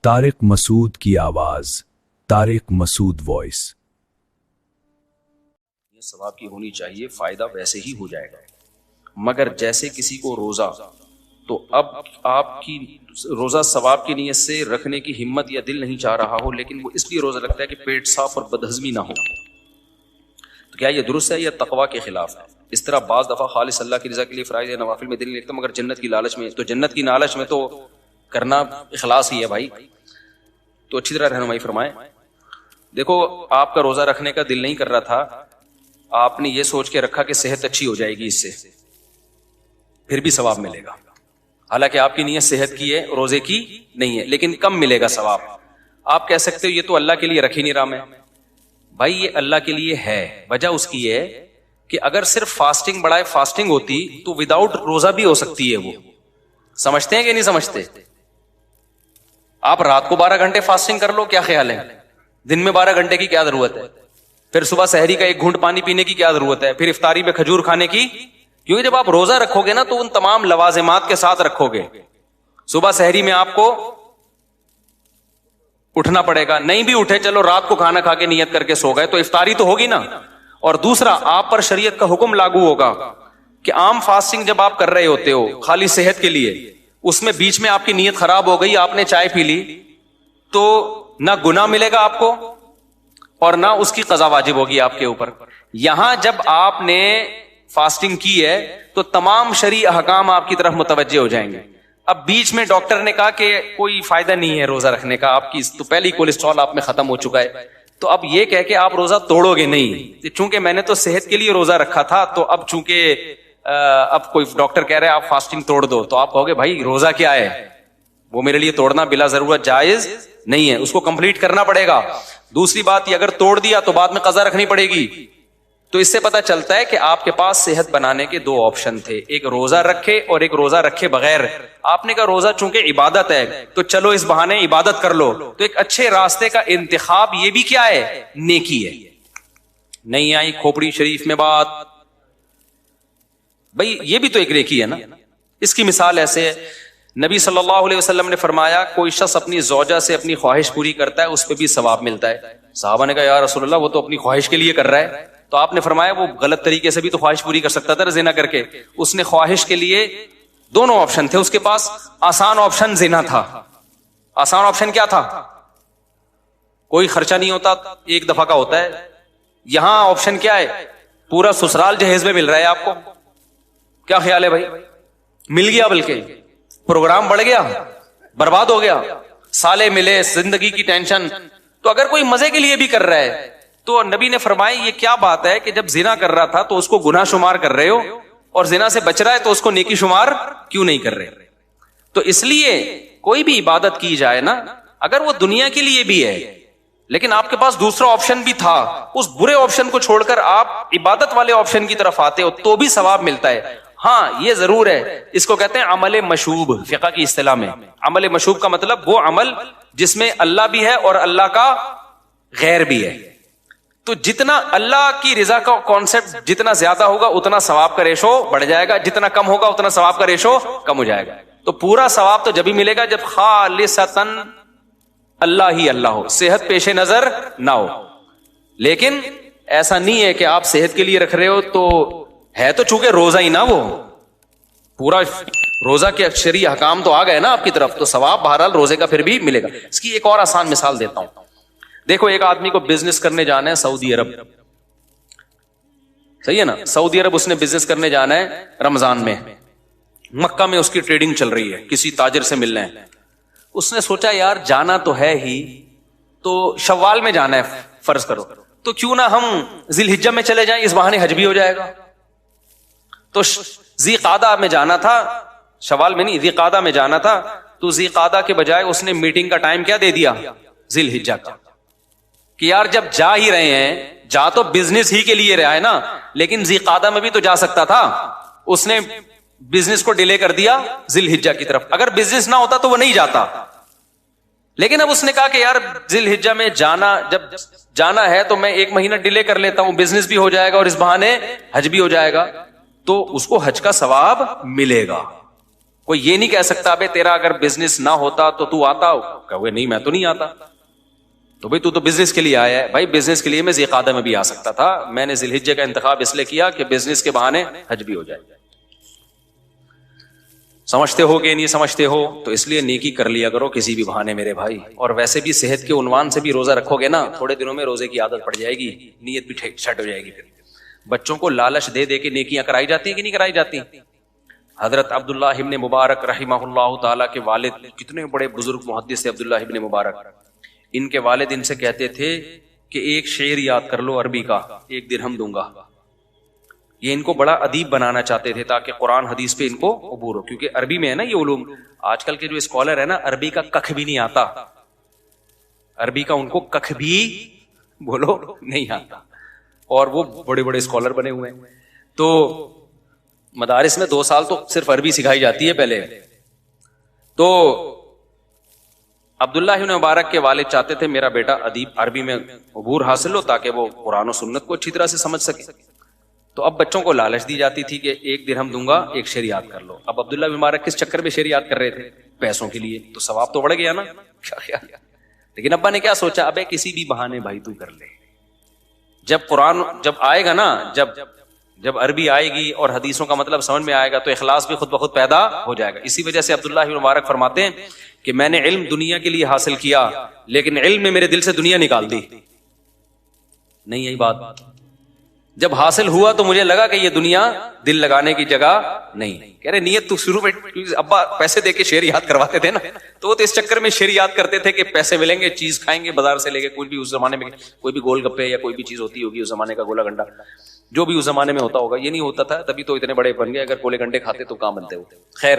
طارق مسعود کی آواز، طارق مسعود وائس۔ یہ ثواب کی ہونی چاہیے، فائدہ ویسے ہی ہو جائے گا، مگر جیسے کسی کو روزہ، تو اب آپ کی روزہ ثواب کی نیت سے رکھنے کی ہمت یا دل نہیں چاہ رہا ہو، لیکن وہ اس لیے روزہ رکھتا ہے کہ پیٹ صاف اور بدہضمی نہ ہو، تو کیا یہ درست ہے یا تقویٰ کے خلاف ہے؟ اس طرح بعض دفعہ خالص اللہ کی رضا کے لیے فرائض یا نوافل میں دل نہیں لگتا، مگر جنت کی لالچ میں، تو جنت کی لالچ میں تو کرنا اخلاص ہی ہے بھائی، تو اچھی طرح رہنمائی فرمائیں۔ دیکھو آپ کا روزہ رکھنے کا دل نہیں کر رہا تھا، آپ نے یہ سوچ کے رکھا کہ صحت اچھی ہو جائے گی اس سے، پھر بھی ثواب ملے گا، حالانکہ آپ کی نیت صحت کی ہے، روزے کی نہیں ہے، لیکن کم ملے گا ثواب۔ آپ کہہ سکتے ہو یہ تو اللہ کے لیے رکھ ہی نہیں رہا میں، بھائی یہ اللہ کے لیے ہے، وجہ اس کی ہے کہ اگر صرف فاسٹنگ بڑھائے فاسٹنگ ہوتی تو وداؤٹ روزہ بھی ہو سکتی ہے، وہ سمجھتے ہیں کہ نہیں سمجھتے؟ آپ رات کو 12 گھنٹے فاسٹنگ کر لو، کیا خیال ہے؟ دن میں 12 گھنٹے کی کیا ضرورت ہے؟ پھر صبح سحری کا 1 گھونٹ پانی پینے کی کیا ضرورت ہے؟ پھر افطاری میں کھجور کھانے کی، کیونکہ جب آپ روزہ رکھو گے نا تو ان تمام لوازمات کے ساتھ رکھو گے۔ صبح سحری میں آپ کو اٹھنا پڑے گا، نہیں بھی اٹھے چلو رات کو کھانا کھا کے نیت کر کے سو گئے تو افطاری تو ہوگی نا۔ اور دوسرا، آپ پر شریعت کا حکم لاگو ہوگا کہ عام فاسٹنگ جب آپ کر رہے ہوتے ہو خالی صحت کے لیے، اس میں بیچ میں آپ کی نیت خراب ہو گئی، آپ نے چائے پی لی، تو نہ گناہ ملے گا آپ کو اور نہ اس کی قضا واجب ہوگی آپ کے اوپر۔ یہاں جب آپ نے فاسٹنگ کی ہے تو تمام شرعی احکام آپ کی طرف متوجہ ہو جائیں گے۔ اب بیچ میں ڈاکٹر نے کہا کہ کوئی فائدہ نہیں ہے روزہ رکھنے کا، آپ کی تو پہلی کولیسٹرول آپ میں ختم ہو چکا ہے، تو اب یہ کہہ کے آپ روزہ توڑو گے نہیں، چونکہ میں نے تو صحت کے لیے روزہ رکھا تھا، تو اب چونکہ اب کوئی ڈاکٹر کہہ رہے ہیں آپ فاسٹنگ توڑ دو، تو آپ کہو گے بھائی روزہ کیا ہے، وہ میرے لیے توڑنا بلا ضرورت جائز نہیں ہے، اس کو کمپلیٹ کرنا پڑے گا۔ دوسری بات، یہ اگر توڑ دیا تو بعد میں قضا رکھنی پڑے گی۔ تو اس سے پتہ چلتا ہے کہ آپ کے پاس صحت بنانے کے 2 آپشن تھے، ایک روزہ رکھے اور ایک روزہ رکھے بغیر۔ آپ نے کہا روزہ چونکہ عبادت ہے تو چلو اس بہانے عبادت کر لو، تو ایک اچھے راستے کا انتخاب یہ بھی کیا ہے؟ نیکی ہے۔ نہیں آئی کھوپڑی شریف میں بات، بھئی یہ بھی تو ایک نیکی ہے نا۔ اس کی مثال ایسے ہے، نبی صلی اللہ علیہ وسلم نے فرمایا کوئی شخص اپنی زوجہ سے اپنی خواہش پوری کرتا ہے اس پہ بھی ثواب ملتا ہے۔ صحابہ نے کہا یا رسول اللہ وہ تو اپنی خواہش کے لیے کر رہا ہے، تو آپ نے فرمایا وہ غلط طریقے سے بھی تو خواہش پوری کر سکتا تھا زنا کر کے۔ اس نے خواہش کے لیے 2 آپشن تھے اس کے پاس، آسان آپشن زنا تھا۔ آسان آپشن کیا تھا؟ کوئی خرچہ نہیں ہوتا، 1 دفعہ کا ہوتا ہے۔ یہاں آپشن کیا ہے؟ پورا سسرال جہیز میں مل رہا ہے آپ کو، کیا خیال ہے بھائی؟ مل گیا، بلکہ پروگرام بڑھ گیا، برباد ہو گیا، سالے ملے، زندگی کی ٹینشن۔ تو اگر کوئی مزے کے لیے بھی کر رہا ہے تو نبی نے فرمایا یہ کیا بات ہے کہ جب زنا کر رہا تھا تو اس کو گناہ شمار کر رہے ہو، اور زنا سے بچ رہا ہے تو اس کو نیکی شمار کیوں نہیں کر رہے؟ تو اس لیے کوئی بھی عبادت کی جائے نا، اگر وہ دنیا کے لیے بھی ہے لیکن آپ کے پاس دوسرا آپشن بھی تھا، اس برے آپشن کو چھوڑ کر آپ عبادت والے آپشن کی طرف آتے ہو تو بھی ثواب ملتا ہے۔ ہاں یہ ضرور ہے، اس کو کہتے ہیں عمل مشوب، فقہ کی اصطلاح میں عمل مشوب کا مطلب وہ عمل جس میں اللہ بھی ہے اور اللہ کا غیر بھی ہے۔ تو جتنا اللہ کی رضا کا کانسیپٹ جتنا زیادہ ہوگا اتنا ثواب کا ریشو بڑھ جائے گا، جتنا کم ہوگا اتنا ثواب کا ریشو کم ہو جائے گا۔ تو پورا ثواب تو جب ہی ملے گا جب خالصتاً اللہ ہی اللہ ہو، صحت پیش نظر نہ ہو۔ لیکن ایسا نہیں ہے کہ آپ صحت کے لیے رکھ رہے ہو تو ہے تو چونکہ روزہ ہی نہ، وہ پورا روزہ کے شرعی احکام تو آ گئے نا آپ کی طرف، تو ثواب بہرحال روزے کا پھر بھی ملے گا۔ اس کی ایک اور آسان مثال دیتا ہوں۔ دیکھو ایک آدمی کو بزنس کرنے جانا ہے سعودی عرب، صحیح ہے نا، سعودی عرب اس نے بزنس کرنے جانا ہے رمضان میں، مکہ میں اس کی ٹریڈنگ چل رہی ہے، کسی تاجر سے ملنا ہے۔ اس نے سوچا یار جانا تو ہے ہی، تو شوال میں جانا ہے فرض کرو، تو کیوں نہ ہم ذی الحجہ میں چلے جائیں، اس بہانے حج بھی ہو جائے گا۔ تو ذی قعدہ میں جانا تھا، شوال میں نہیں، ذی قعدہ میں جانا تھا، تو ذی قعدہ کے بجائے اس نے میٹنگ کا ٹائم کیا دے دیا؟ ذی الحجہ کا، کہ یار جب جا ہی رہے ہیں، جا تو بزنس ہی کے لیے رہا ہے نا، لیکن ذی قعدہ میں بھی تو جا سکتا تھا، اس نے بزنس کو ڈیلے کر دیا ذی الحجہ کی طرف۔ اگر بزنس نہ ہوتا تو وہ نہیں جاتا، لیکن اب اس نے کہا کہ یار ذی الحجہ میں جب جانا ہے تو میں 1 مہینہ ڈیلے کر لیتا ہوں، بزنس بھی ہو جائے گا اور اس بہانے حج بھی ہو جائے گا، تو اس کو حج کا ثواب ملے گا۔ کوئی یہ نہیں کہہ سکتا ابے تیرا اگر بزنس نہ ہوتا تو تو آتا ہو، کہو نہیں میں تو نہیں آتا، تو بھائی تو بزنس کے لیے آیا ہے. بھائی بزنس کے لیے میں ذی القعدہ میں بھی آ سکتا تھا، میں نے ذی الحجہ کا انتخاب اس لیے کیا کہ بزنس کے بہانے حج بھی ہو جائے. سمجھتے ہو کہ نہیں سمجھتے ہو؟ تو اس لیے نیکی کر لیا کرو کسی بھی بہانے میرے بھائی. اور ویسے بھی صحت کے عنوان سے بھی روزہ رکھو گے نا، تھوڑے دنوں میں روزے کی عادت پڑ جائے گی، نیت بھی سیٹ ہو جائے گی. پھر بچوں کو لالچ دے دے کے نیکیاں کرائی جاتی ہیں کہ نہیں کرائی جاتی؟ حضرت عبداللہ ابن مبارک رحمہ اللہ تعالیٰ کے والد کتنے بڑے بزرگ محدث تھے عبداللہ ابن مبارک. ان کے والد ان سے کہتے تھے کہ ایک شعر یاد کر لو عربی کا، 1 درہم دوں گا. یہ ان کو بڑا ادیب بنانا چاہتے تھے تاکہ قرآن حدیث پہ ان کو عبور ہو، کیونکہ عربی میں ہے نا یہ علوم. آج کل کے جو اسکالر ہے نا، عربی کا ککھ بھی نہیں آتا، عربی کا ان کو ککھ بھی بولو نہیں آتا، اور وہ بڑے بڑے اسکالر بنے ہوئے ہیں. تو مدارس میں 2 سال تو صرف عربی سکھائی جاتی ہے پہلے. تو عبداللہ بن مبارک کے والد چاہتے تھے میرا بیٹا ادیب عربی میں عبور حاصل ہو تاکہ وہ قرآن و سنت کو اچھی طرح سے سمجھ سکے. تو اب بچوں کو لالچ دی جاتی تھی کہ 1 درہم دوں گا، ایک شعر یاد کر لو. اب عبداللہ بن مبارک کس چکر میں شعر یاد کر رہے تھے؟ پیسوں کے لیے. تو ثواب تو بڑھ گیا نا، کیا خیال؟ لیکن ابا نے کیا سوچا، ابے کسی بھی بہانے بھائی تو کر لے. جب قرآن جب آئے گا نا، جب عربی آئے گی اور حدیثوں کا مطلب سمجھ میں آئے گا تو اخلاص بھی خود بخود پیدا ہو جائے گا. اسی وجہ سے عبداللہ بن مبارک فرماتے ہیں کہ میں نے علم دنیا کے لیے حاصل کیا لیکن علم میں میرے دل سے دنیا نکال دی. نہیں یہی بات، جب حاصل ہوا تو مجھے لگا کہ یہ دنیا دل لگانے کی جگہ نہیں. کہہ رہے نیت تو شروع میں ابا پیسے دے کے شعر یاد کرواتے تھے نا، تو وہ تو اس چکر میں شعر یاد کرتے تھے کہ پیسے ملیں گے، چیز کھائیں گے بازار سے لے کے، کوئی بھی اس زمانے میں کوئی بھی گول گپے یا کوئی بھی چیز ہوتی ہوگی اس زمانے کا، گولا گنڈا جو بھی اس زمانے میں ہوتا ہوگا. یہ نہیں ہوتا تھا تبھی تو اتنے بڑے بن گئے، اگر گولے گنڈے کھاتے تو کہاں بنتے ہوتے. خیر،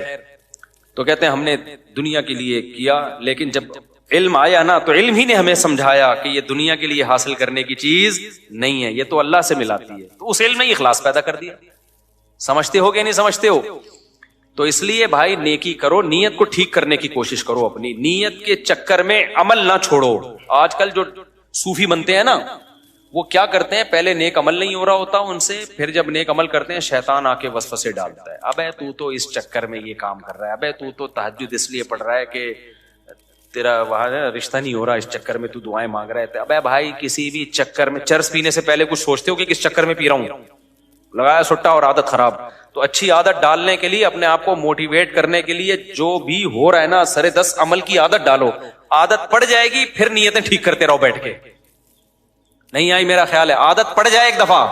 تو کہتے ہیں ہم نے دنیا کے لیے کیا، لیکن جب علم آیا نا تو علم ہی نے ہمیں سمجھایا کہ یہ دنیا کے لیے حاصل کرنے کی چیز نہیں ہے، یہ تو اللہ سے ملاتی ہے. تو اس علم نے اخلاص پیدا کر دیا. سمجھتے ہو کہ نہیں سمجھتے ہو؟ تو اس لیے بھائی نیکی کرو، نیت کو ٹھیک کرنے کی کوشش کرو، اپنی نیت کے چکر میں عمل نہ چھوڑو. آج کل جو صوفی بنتے ہیں نا، وہ کیا کرتے ہیں، پہلے نیک عمل نہیں ہو رہا ہوتا ان سے، پھر جب نیک عمل کرتے ہیں شیطان آ کے وسوسے ڈالتا ہے. ابے تو تو اس چکر میں یہ کام کر رہا ہے، ابے تو تو تہجد اس لیے پڑھ رہا ہے کہ تیرا وہاں رشتہ نہیں ہو رہا، اس چکر میں تو دعائیں مانگ رہا ہے. ابے بھائی کسی بھی چکر میں، چرس پینے سے پہلے کچھ سوچتے ہو کہ کس چکر میں پی رہا ہوں؟ لگایا سٹا اور عادت خراب. تو اچھی عادت ڈالنے کے لیے، اپنے آپ کو موٹیویٹ کرنے کے لیے جو بھی ہو رہا ہے نا، سرے 10 عمل کی عادت ڈالو. عادت پڑ جائے گی، پھر نیتیں ٹھیک کرتے رہو بیٹھ کے. نہیں آئی میرا خیال ہے، عادت پڑ جائے ایک دفعہ،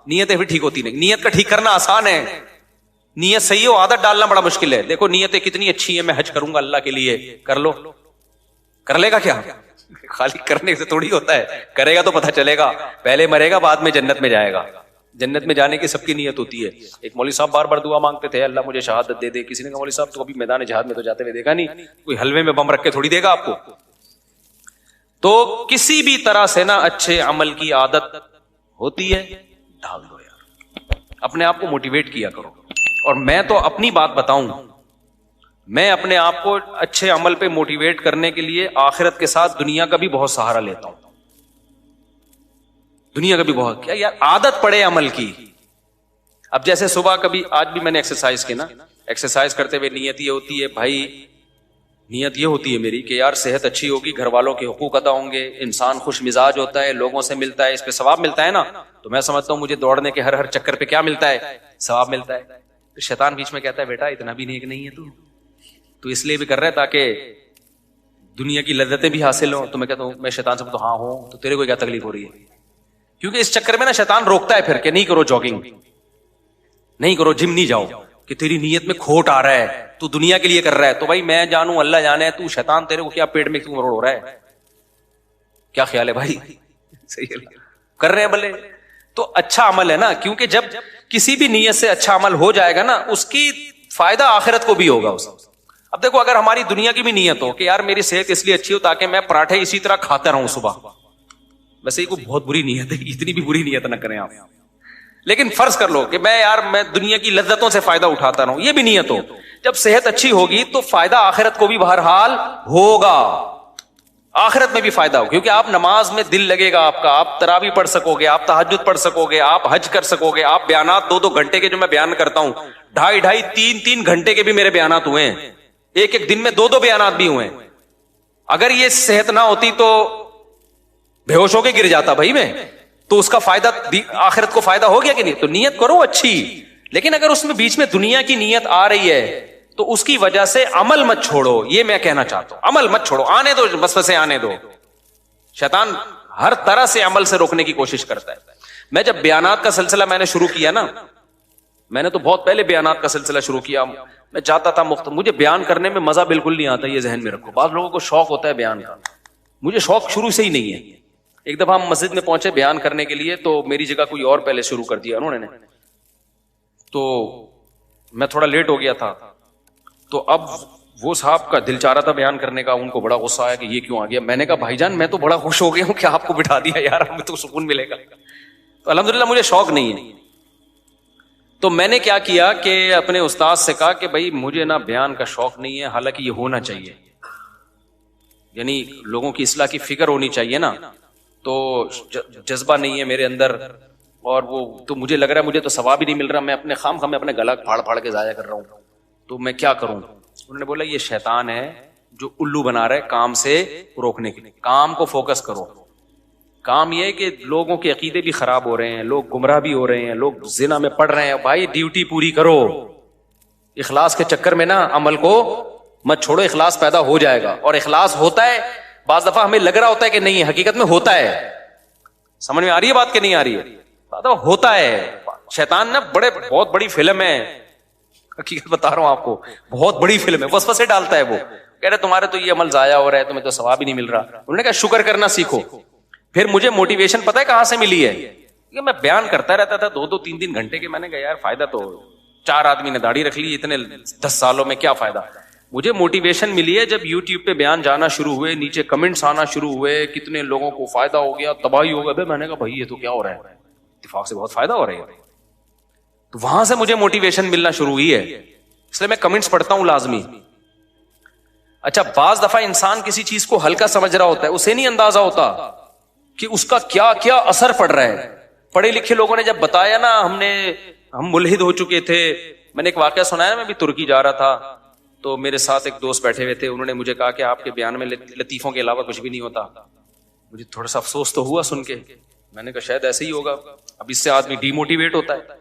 نیتیں پھر ٹھیک ہوتی نہیں. نیت کا ٹھیک کرنا آسان ہے، نیت صحیح ہو، عادت ڈالنا بڑا مشکل ہے. دیکھو نیتیں کتنی اچھی ہیں، میں حج کروں گا اللہ کے لیے، کر لو. کر لے گا کیا؟ خالی کرنے سے تھوڑی ہوتا ہے، کرے گا تو پتہ چلے گا. پہلے مرے گا، بعد میں جنت میں جائے گا. جنت میں جانے کی سب کی نیت ہوتی ہے. ایک مولوی صاحب بار بار دعا مانگتے تھے، اللہ مجھے شہادت دے دے. کسی نے کہا مولوی صاحب تو ابھی میدان جہاد میں تو جاتے ہوئے دیکھا نہیں، کوئی حلوے میں بم رکھ کے تھوڑی دے گا آپ کو. تو کسی بھی طرح سے نا اچھے عمل کی عادت ہوتی ہے، ڈال دو یار، اپنے آپ کو موٹیویٹ کیا کرو. اور میں تو اپنی بات بتاؤں، میں اپنے آپ کو اچھے عمل پہ موٹیویٹ کرنے کے لیے آخرت کے ساتھ دنیا کا بھی بہت سہارا لیتا ہوں. دنیا کا بھی بہت، کیا یار عادت پڑے عمل کی. اب جیسے صبح کبھی، آج بھی میں نے ایکسرسائز کی نا، ایکسرسائز کرتے ہوئے نیت یہ ہوتی ہے بھائی، نیت یہ ہوتی ہے میری کہ یار صحت اچھی ہوگی، گھر والوں کے حقوق ادا ہوں گے، انسان خوش مزاج ہوتا ہے، لوگوں سے ملتا ہے، اس پہ ثواب ملتا ہے نا. تو میں سمجھتا ہوں مجھے دوڑنے کے ہر چکر پہ کیا ملتا ہے؟ ثواب ملتا ہے. تو شیطان بیچ میں کہتا ہے بیٹا اتنا بھی نیک نہیں ہے تو اس لیے بھی کر رہا ہے تاکہ دنیا کی لذتیں بھی حاصل ہوں. تو میں کہتا ہوں، میں شیطان سے بولتا ہوں ہاں ہوں، تو تیرے کو کیا تکلیف ہو رہی ہے؟ کیونکہ اس چکر میں نا شیطان روکتا ہے پھر کہ نہیں کرو جاگنگ، نہیں کرو، جم نہیں جاؤ، کہ تیری نیت میں کھوٹ آ رہا ہے، تو دنیا کے لیے کر رہا ہے. تو بھائی میں جانوں اللہ جانے، تو شیطان تیرے کو کیا پیٹ میں کیوں مروڑ ہو رہا ہے؟ کیا خیال ہے بھائی؟ صحیح ہے، کر رہے ہیں بھلے. تو اچھا عمل ہے نا، کیونکہ جب کسی بھی نیت سے اچھا عمل ہو جائے گا نا، اس کی فائدہ آخرت کو بھی ہوگا اس. اب دیکھو اگر ہماری دنیا کی بھی نیت ہو کہ یار میری صحت اس لیے اچھی ہو تاکہ میں پراٹھے اسی طرح کھاتا رہوں صبح، ویسے یہ کوئی بہت بری نیت ہے، اتنی بھی بری نیت نہ کریں آپ. لیکن فرض کر لو کہ میں دنیا کی لذتوں سے فائدہ اٹھاتا رہوں، یہ بھی نیت ہو. جب صحت اچھی ہوگی تو فائدہ آخرت کو بھی بہرحال ہوگا. آخرت میں بھی فائدہ ہو, کیونکہ آپ نماز میں دل لگے گا آپ کا, آپ تراویح پڑھ سکو گے, آپ تہجد پڑھ سکو گے, آپ حج کر سکو گے, آپ بیانات 2-2 گھنٹے کے جو میں بیان کرتا ہوں 2.5-2.5 3-3 گھنٹے کے بھی میرے بیانات ہوئے ہیں, ایک دن میں 2 بیانات بھی ہوئے ہیں. اگر یہ صحت نہ ہوتی تو بے ہوش ہو کے گر جاتا بھائی میں, تو اس کا فائدہ آخرت کو فائدہ ہو گیا کہ نہیں؟ تو نیت کرو اچھی, لیکن اگر اس میں بیچ میں دنیا کی نیت آ رہی ہے تو اس کی وجہ سے عمل مت چھوڑو, یہ میں کہنا چاہتا ہوں. عمل مت چھوڑو, آنے دو وسوسے آنے دو. شیطان ہر طرح سے عمل سے روکنے کی کوشش کرتا ہے. میں جب بیانات کا سلسلہ میں نے شروع کیا نا, میں نے تو بہت پہلے بیانات کا سلسلہ شروع کیا, میں چاہتا تھا مجھے بیان کرنے میں مزہ بالکل نہیں آتا, یہ ذہن میں رکھو. بعض لوگوں کو شوق ہوتا ہے بیان کا, مجھے شوق شروع سے ہی نہیں ہے. ایک دفعہ ہم مسجد میں پہنچے بیان کرنے کے لیے, تو میری جگہ کوئی اور پہلے شروع کر دیا انہوں نے, تو میں تھوڑا لیٹ ہو گیا تھا. تو اب وہ صاحب کا دل چاہ رہا تھا بیان کرنے کا, ان کو بڑا غصہ آیا کہ یہ کیوں آ گیا. میں نے کہا بھائی جان میں تو بڑا خوش ہو گیا ہوں کہ آپ کو بٹھا دیا یار, ہمیں تو سکون ملے گا. تو الحمدللہ مجھے شوق نہیں ہے. تو میں نے کیا کیا کہ اپنے استاد سے کہا کہ بھائی مجھے نا بیان کا شوق نہیں ہے, حالانکہ یہ ہونا چاہیے, یعنی لوگوں کی اصلاح کی فکر ہونی چاہیے نا, تو جذبہ نہیں ہے میرے اندر, اور وہ تو مجھے لگ رہا ہے مجھے تو ثواب ہی نہیں مل رہا, میں اپنے خام خام میں اپنے گلا پھاڑ پھاڑ کے ضائع کر رہا ہوں, تو میں کیا کروں. انہوں نے بولا یہ شیطان ہے جو الو بنا رہا ہے کام سے روکنے کے لیے. کام کو فوکس کرو. کام یہ ہے کہ لوگوں کے عقیدے بھی خراب ہو رہے ہیں, لوگ گمراہ بھی ہو رہے ہیں, لوگ زنا میں پڑ رہے ہیں. بھائی ڈیوٹی پوری کرو, اخلاص کے چکر میں نا عمل کو مت چھوڑو, اخلاص پیدا ہو جائے گا. اور اخلاص ہوتا ہے, بعض دفعہ ہمیں لگ رہا ہوتا ہے کہ نہیں, حقیقت میں ہوتا ہے. سمجھ میں آ رہی ہے بات کہ نہیں آ رہی ہے؟ ہوتا ہے. شیطان نا بہت بڑی فلم ہے, حقیقت بتا رہا ہوں آپ کو, بہت بڑی فلم ہے. وسوسے ڈالتا ہے, وہ کہہ رہے تمہارے تو یہ عمل ضائع ہو رہا ہے, تمہیں تو ثواب ہی نہیں مل رہا. انہوں نے کہا شکر کرنا سیکھو. پھر مجھے موٹیویشن پتہ ہے کہاں سے ملی ہے, کہ میں بیان کرتا رہتا تھا 2-2 3-3 گھنٹے کے. میں نے کہا یار فائدہ تو 4 آدمی نے داڑھی رکھ لی اتنے 10 سالوں میں, کیا فائدہ. مجھے موٹیویشن ملی ہے جب یوٹیوب پہ بیان جانا شروع ہوئے, نیچے کمنٹس آنا شروع ہوئے, کتنے لوگوں کو فائدہ ہو گیا, تباہی ہو گیا. میں نے کہا بھائی یہ تو کیا ہو رہا ہے, اتفاق سے بہت فائدہ ہو رہا ہے. تو وہاں سے مجھے موٹیویشن ملنا شروع ہوئی ہے, اس لیے میں کمنٹس پڑھتا ہوں لازمی. اچھا بعض دفعہ انسان کسی چیز کو ہلکا سمجھ رہا ہوتا ہے, اسے نہیں اندازہ ہوتا کہ اس کا کیا کیا اثر پڑ رہا ہے. پڑھے لکھے لوگوں نے جب بتایا نا, ہم ملحد ہو چکے تھے. میں نے ایک واقعہ سنایا, میں بھی ترکی جا رہا تھا, تو میرے ساتھ ایک دوست بیٹھے ہوئے تھے. انہوں نے مجھے کہا کہ آپ کے بیان میں لطیفوں کے علاوہ کچھ بھی نہیں ہوتا. مجھے تھوڑا سا افسوس تو ہوا سن کے. میں نے کہا شاید ایسے ہی ہوگا, اب اس سے آدمی ڈی موٹیویٹ ہوتا ہے.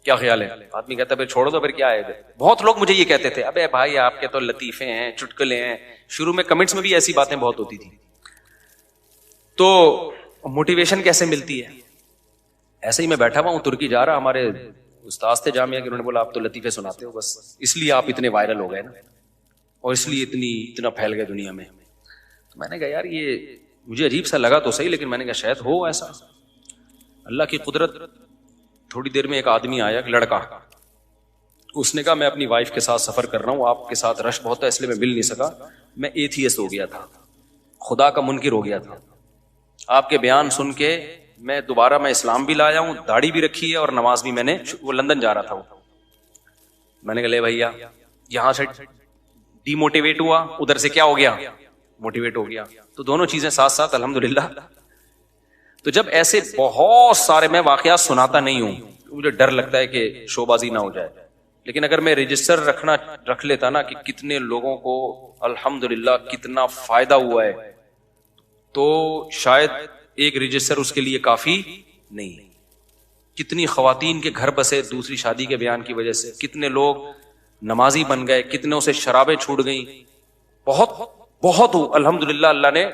کیا خیال ہے؟ آدمی کہتا ہے پھر چھوڑ دو, پھر کیا ہے. بہت لوگ مجھے یہ کہتے تھے ابے بھائی آپ کے تو لطیفے ہیں, چٹکلے ہیں. شروع میں کمنٹس میں بھی ایسی باتیں بہت ہوتی تھی. تو موٹیویشن کیسے ملتی ہے؟ ایسے ہی میں بیٹھا ہوا ہوں, ترکی جا رہا, ہمارے استاد تھے جامعہ کے, انہوں نے بولا آپ تو لطیفے سناتے ہو, بس اس لیے آپ اتنے وائرل ہو گئے نا, اور اس لیے اتنا پھیل گئے دنیا میں. تو میں نے کہا یار یہ مجھے عجیب سا لگا تو صحیح, لیکن میں نے کہا شاید ہو ایسا. اللہ کی قدرت. تھوڑی دیر میں ایک آدمی آیا, ایک لڑکا, اس نے کہا میں اپنی وائف کے ساتھ سفر کر رہا ہوں, آپ کے ساتھ رش بہت ہے اس لیے میں مل نہیں سکا. میں ایتھیسٹ ہو گیا تھا, خدا کا منکر ہو گیا تھا. آپ کے بیان سن کے میں دوبارہ میں اسلام بھی لایا ہوں, داڑھی بھی رکھی ہے, اور نماز بھی میں نے, وہ لندن جا رہا تھا. میں نے کہا لے بھیا, یہاں سے ڈی موٹیویٹ ہوا, ادھر سے کیا ہو گیا, موٹیویٹ ہو گیا. تو دونوں چیزیں ساتھ ساتھ الحمدللہ. تو جب ایسے بہت سارے, میں واقعات سناتا نہیں ہوں, مجھے ڈر لگتا ہے کہ شوبازی نہ ہو جائے, لیکن اگر میں رجسٹر رکھ لیتا نا کہ کتنے لوگوں کو الحمدللہ کتنا فائدہ ہوا ہے, تو شاید ایک رجسٹر اس کے لیے کافی نہیں. کتنی خواتین کے گھر بسے دوسری شادی کے بیان کی وجہ سے, کتنے لوگ نمازی بن گئے, کتنوں سے شرابیں چھوٹ گئیں, بہت بہت الحمدللہ اللہ نے.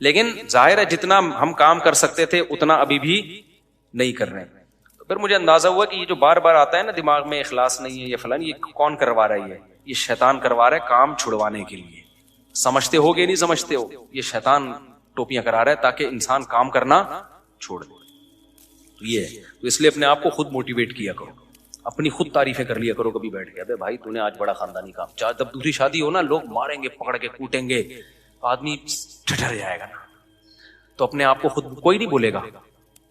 لیکن ظاہر ہے جتنا ہم کام کر سکتے تھے اتنا ابھی بھی نہیں کر رہے. تو پھر مجھے اندازہ ہوا کہ یہ جو بار بار آتا ہے نا دماغ میں, اخلاص نہیں ہے یہ فلان, یہ کون کروا رہا ہے, یہ شیطان کروا رہا ہے کام چھڑوانے کے لیے. سمجھتے ہو کہ نہیں سمجھتے ہو, یہ شیطان ٹوپیاں کرا رہا ہے تاکہ انسان کام کرنا چھوڑ دے. تو یہ ہے, تو اس لیے اپنے آپ کو خود موٹیویٹ کیا کرو, اپنی خود تعریفیں کر لیا کرو کبھی بیٹھ کے. ابے بھائی تو نے آج بڑا خاندانی کام. جب دوسری شادی ہو نا, لوگ ماریں گے, پکڑ کے کوٹیں گے, آدمی ٹھٹر جائے گا نا, تو اپنے آپ کو خود, کوئی نہیں بولے گا,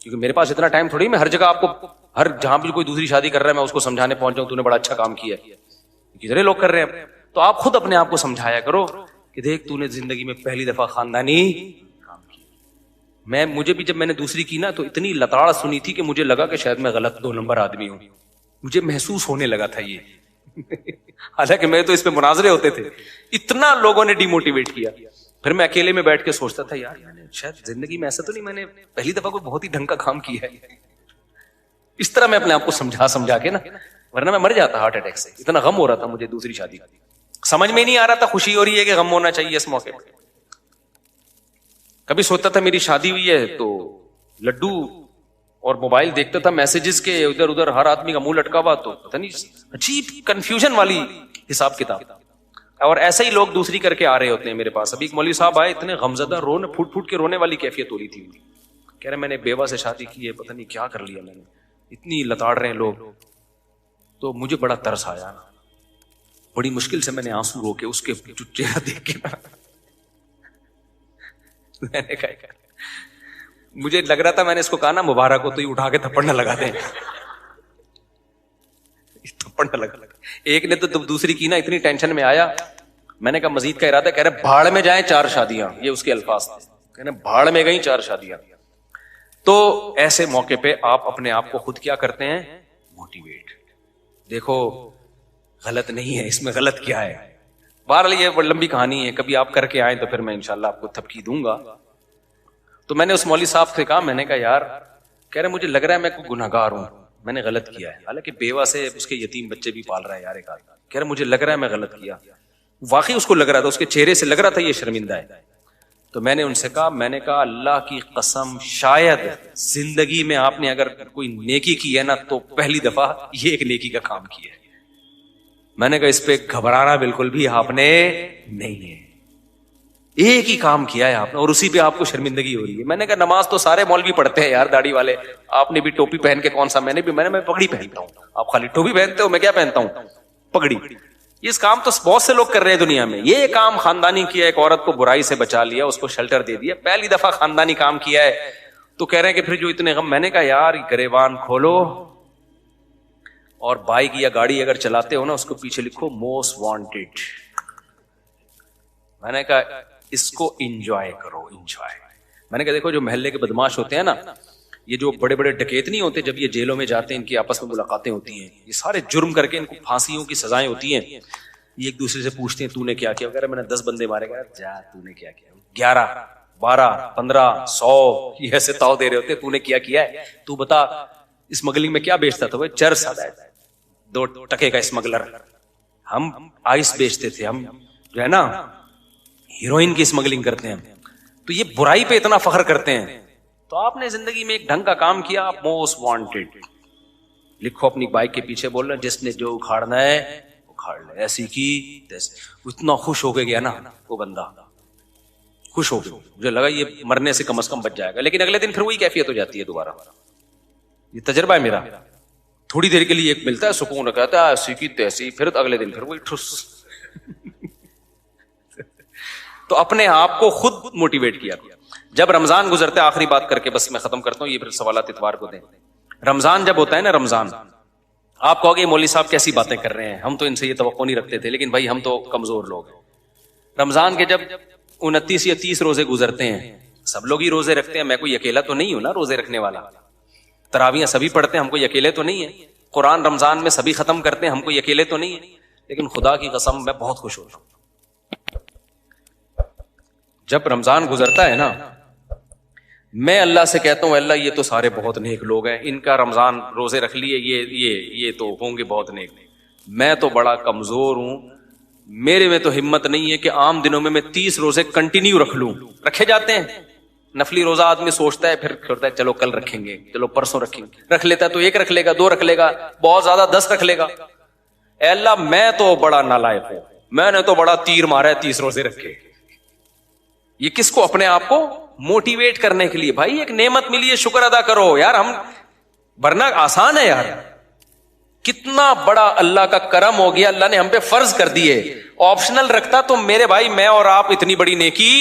کیونکہ میرے پاس اتنا ٹائم تھوڑی میں ہر جگہ آپ کو, ہر جہاں بھی کوئی دوسری شادی کر رہا ہے میں اس کو سمجھانے پہنچ جاؤں تو نے بڑا اچھا کام کیا ہے. کتنے لوگ کر رہے ہیں, تو آپ خود اپنے آپ کو سمجھایا کرو کہ دیکھ تو نے زندگی میں پہلی دفعہ خاندانی کام کیا. مجھے بھی جب میں نے دوسری کی نا تو اتنی لتاڑ سنی تھی کہ مجھے لگا کہ شاید میں غلط 2 نمبر آدمی ہوں. مجھے محسوس ہونے لگا تھا یہ حالانکہ میں تو اس پہ مناظرے ہوتے تھے. اتنا لوگوں نے ڈی موٹیویٹ کیا. پھر میں اکیلے میں بیٹھ کے سوچتا تھا یار میں نے شاید زندگی میں ایسا تو نہیں, میں نے پہلی دفعہ کوئی بہت ہی ڈھنگ کا کام کیا ہے. اس طرح میں اپنے آپ کو سمجھا کے نا, ورنہ میں مر جاتا ہارٹ اٹیک سے. اتنا غم ہو رہا تھا مجھے دوسری شادی کا, سمجھ میں نہیں آ رہا تھا خوشی ہو رہی ہے کہ غم ہونا چاہیے اس موقع پہ. کبھی سوچتا تھا میری شادی ہوئی ہے تو لڈو اور موبائل دیکھتا تھا میسجز کے ادھر ادھر, ہر آدمی کا منہ لٹکا ہوا, تو پتہ نہیں عجیب کنفیوژن والی حساب کتاب. اور ایسے ہی لوگ دوسری کر کے آ رہے ہوتے ہیں میرے پاس. ابھی ایک مولوی صاحب آئے, اتنے غمزدہ, پھوٹ پھوٹ کے رونے والی کیفیت ہو رہی تھی. کہہ رہے میں نے بیوہ سے شادی کی ہے, پتہ نہیں کیا کر لیا میں نے, اتنی لتاڑ رہے ہیں لوگ. تو مجھے بڑا ترس آیا, بڑی مشکل سے میں نے آنسو رو کے اس کے چہرہ دیکھ کے میں نے کہا, مجھے لگ رہا تھا میں نے اس کو کہا نا مبارک ہو, تو یہ اٹھا کے تھپڑ نہ لگا دیں. تھپڑ نہ لگا. ایک نے تو دوسری کی نا, اتنی ٹینشن میں آیا. میں نے کہا مزید کا ارادہ, کہہ رہے بھاڑ میں جائیں 4 شادیاں, یہ اس کے الفاظ تھے. کہہ رہے بھاڑ میں گئیں 4 شادیاں. تو ایسے موقع پہ آپ اپنے آپ کو خود کیا کرتے ہیں, موٹیویٹ. دیکھو غلط نہیں ہے اس میں, غلط کیا ہے. بہرحال یہ بڑی لمبی کہانی ہے, کبھی آپ کر کے آئیں تو پھر میں انشاءاللہ آپ کو تھپکی دوں گا. تو میں نے اس مولوی صاحب سے کہا, میں نے کہا یار, کہہ رہے مجھے لگ رہا ہے میں کوئی گناہگار ہوں, میں نے غلط کیا ہے. حالانکہ بیوہ سے اس کے یتیم بچے بھی پال رہا ہے یار ایک آدمی. کہہ رہے مجھے لگ رہا ہے میں غلط کیا. واقعی اس کو لگ رہا تھا, اس کے چہرے سے لگ رہا تھا یہ شرمندہ ہے. تو میں نے ان سے کہا, میں نے کہا اللہ کی قسم شاید زندگی میں آپ نے اگر کوئی نیکی کی ہے نا تو پہلی دفعہ یہ ایک نیکی کا کام کیا ہے. میں نے کہا اس پہ گھبرانا بالکل بھی آپ نے نہیں ہے, ایک ہی کام کیا ہے آپ نے اور اسی پہ آپ کو شرمندگی ہو رہی ہے. میں نے کہا نماز تو سارے مولوی پڑھتے ہیں یار, داڑھی والے. آپ نے بھی ٹوپی پہن کے کون سا, میں پگڑی پہنتا ہوں. آپ خالی ٹوپی پہنتے ہو, میں کیا پہنتا ہوں, پگڑی. اس کام تو بہت سے لوگ کر رہے ہیں دنیا میں. یہ کام خاندانی کیا, ایک عورت کو برائی سے بچا لیا, اس کو شیلٹر دے دیا, پہلی دفعہ خاندانی کام کیا ہے. تو کہہ رہے ہیں کہ پھر جو اتنے غم. میں نے کہا یار گریبان کھولو اور بائک یا گاڑی اگر چلاتے ہو نا اس کو پیچھے لکھو موسٹ وانٹیڈ. میں نے کہا اس کو انجوائے کرو, انجوائے. میں نے کہا دیکھو جو محلے کے بدماش ہوتے ہیں نا, یہ جو بڑے بڑے ڈکیت نہیں ہوتے, جب یہ جیلوں میں جاتے ہیں ان کی آپس میں ملاقاتیں ہوتی ہیں, یہ سارے جرم کر کے ان کو پھانسیوں کی سزائیں ہوتی ہیں. یہ ایک دوسرے سے پوچھتے ہیں تو نے کیا کیا, وغیرہ. میں نے 10 بندے مارے گا, جا تو نے کیا کیا, 11 12 15 100 یہ ایسے تاؤ دے رہے ہوتے, تو نے کیا ہے, تو بتا اسمگلنگ میں کیا بیچتا تھا. وہ چرس آتا ہے 2 ٹکے کا اسمگلر. ہم آئس بیچتے تھے, ہم جو ہے نا ہیروئن کی اسمگلنگ کرتے ہیں. تو یہ برائی پہ اتنا فخر کرتے ہیں. تو آپ نے زندگی میں ایک ڈھنگ کا کام کیا, آپ موسٹ وانٹیڈ لکھو اپنی بائک کے پیچھے. بول رہے جس نے جو اکھاڑنا ہے اکھاڑ لے, ایسی کی تیسی. اتنا خوش ہو کے گیا نا وہ بندہ, خوش ہو گیا. مجھے لگا یہ مرنے سے کم از کم بچ جائے گا, لیکن اگلے دن پھر وہی کیفیت ہو جاتی ہے دوبارہ. یہ تجربہ ہے میرا. تھوڑی دیر کے لیے ایک ملتا ہے سکون, کہتا ہے ایسی کی تیسی, پھر اگلے دن پھر وہی ٹھس. تو اپنے آپ کو خود موٹیویٹ کیا. جب رمضان گزرتا ہے, آخری بات کر کے بس میں ختم کرتا ہوں, یہ پھر سوالات اتوار کو دیں. رمضان جب ہوتا ہے نا, رمضان آپ کہو گے مولوی صاحب کیسی باتیں کر رہے ہیں, ہم تو ان سے یہ توقع نہیں رکھتے تھے, لیکن بھائی ہم تو کمزور لوگ ہیں. رمضان کے جب 29 یا 30 روزے گزرتے ہیں, سب لوگ ہی روزے رکھتے ہیں, میں کوئی اکیلا تو نہیں ہوں نا روزے رکھنے والا. تراویحیں سبھی پڑھتے ہیں, ہم کوئی اکیلے تو نہیں ہیں. قرآن رمضان میں سبھی ختم کرتے ہیں, ہم کوئی اکیلے تو نہیں ہیں. لیکن خدا کی قسم میں بہت خوش ہوتا ہوں جب رمضان گزرتا ہے نا. میں اللہ سے کہتا ہوں اللہ یہ تو سارے بہت نیک لوگ ہیں, ان کا رمضان روزے رکھ لیے, یہ تو ہوں گے بہت نیک. میں تو بڑا کمزور ہوں, میرے میں تو ہمت نہیں ہے کہ عام دنوں میں 30 روزے کنٹینیو رکھ لوں. رکھے جاتے ہیں نفلی روزہ, آدمی سوچتا ہے پھر کرتا ہے چلو کل رکھیں گے, چلو پرسوں رکھیں گے. رکھ لیتا ہے تو 1 رکھ لے گا, 2 رکھ لے گا, بہت زیادہ 10 رکھ لے گا. اے اللہ میں تو بڑا نالائق ہوں, میں نے تو بڑا تیر مارا ہے 30 روزے رکھے. یہ کس کو, اپنے آپ کو موٹیویٹ کرنے کے لیے. بھائی ایک نعمت ملی ہے, شکر ادا کرو یار. ہم ورنہ آسان ہے یار, کتنا بڑا اللہ کا کرم ہو گیا, اللہ نے ہم پہ فرض کر دیے. آپشنل رکھتا تو میرے بھائی میں اور آپ اتنی بڑی نیکی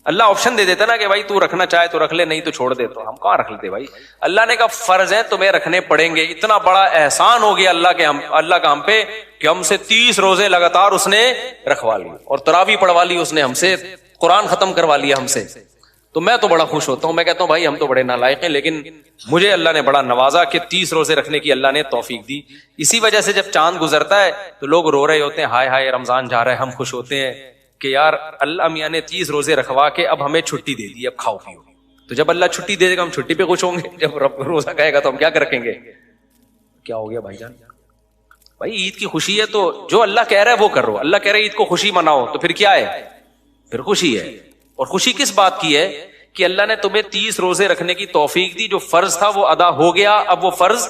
اللہ آپشن دے دیتا نا کہ بھائی تو رکھنا چاہے تو رکھ لے, نہیں تو چھوڑ دے. تو ہم کہاں رکھ لیتے بھائی؟ اللہ نے کہا فرض ہے تمہیں رکھنے پڑیں گے. اتنا بڑا احسان ہو گیا اللہ کا ہم پہ کہ ہم سے 30 روزے لگاتار اس نے رکھوا لی, اور تراویح پڑھوا لی اس نے ہم سے, قرآن ختم کروا لیا ہم سے. تو میں تو بڑا خوش ہوتا ہوں, میں کہتا ہوں بھائی ہم تو بڑے نالائق ہیں, لیکن مجھے اللہ نے بڑا نوازا کہ 30 روزے رکھنے کی اللہ نے توفیق دی. اسی وجہ سے جب چاند گزرتا ہے تو لوگ رو رہے ہوتے ہیں, ہائے ہائے رمضان جا رہا ہے. ہم خوش ہوتے ہیں کہ یار اللہ میاں نے 30 روزے رکھوا کے اب ہمیں چھٹی دے دی, اب کھاؤ پیو. تو جب اللہ چھٹی دے دے گا ہم چھٹی پہ خوش ہوں گے, جب روزہ کہے گا تو ہم کیا رکھیں گے؟ کیا ہو گیا بھائی جان؟ بھائی عید کی خوشی ہے تو جو اللہ کہہ رہا ہے وہ کرو. اللہ کہہ رہا ہے عید کو خوشی مناؤ, تو پھر کیا ہے؟ پھر خوشی ہے. اور خوشی کس بات کی ہے؟ کہ اللہ نے تمہیں 30 روزے رکھنے کی توفیق دی, جو فرض تھا وہ ادا ہو گیا. اب وہ فرض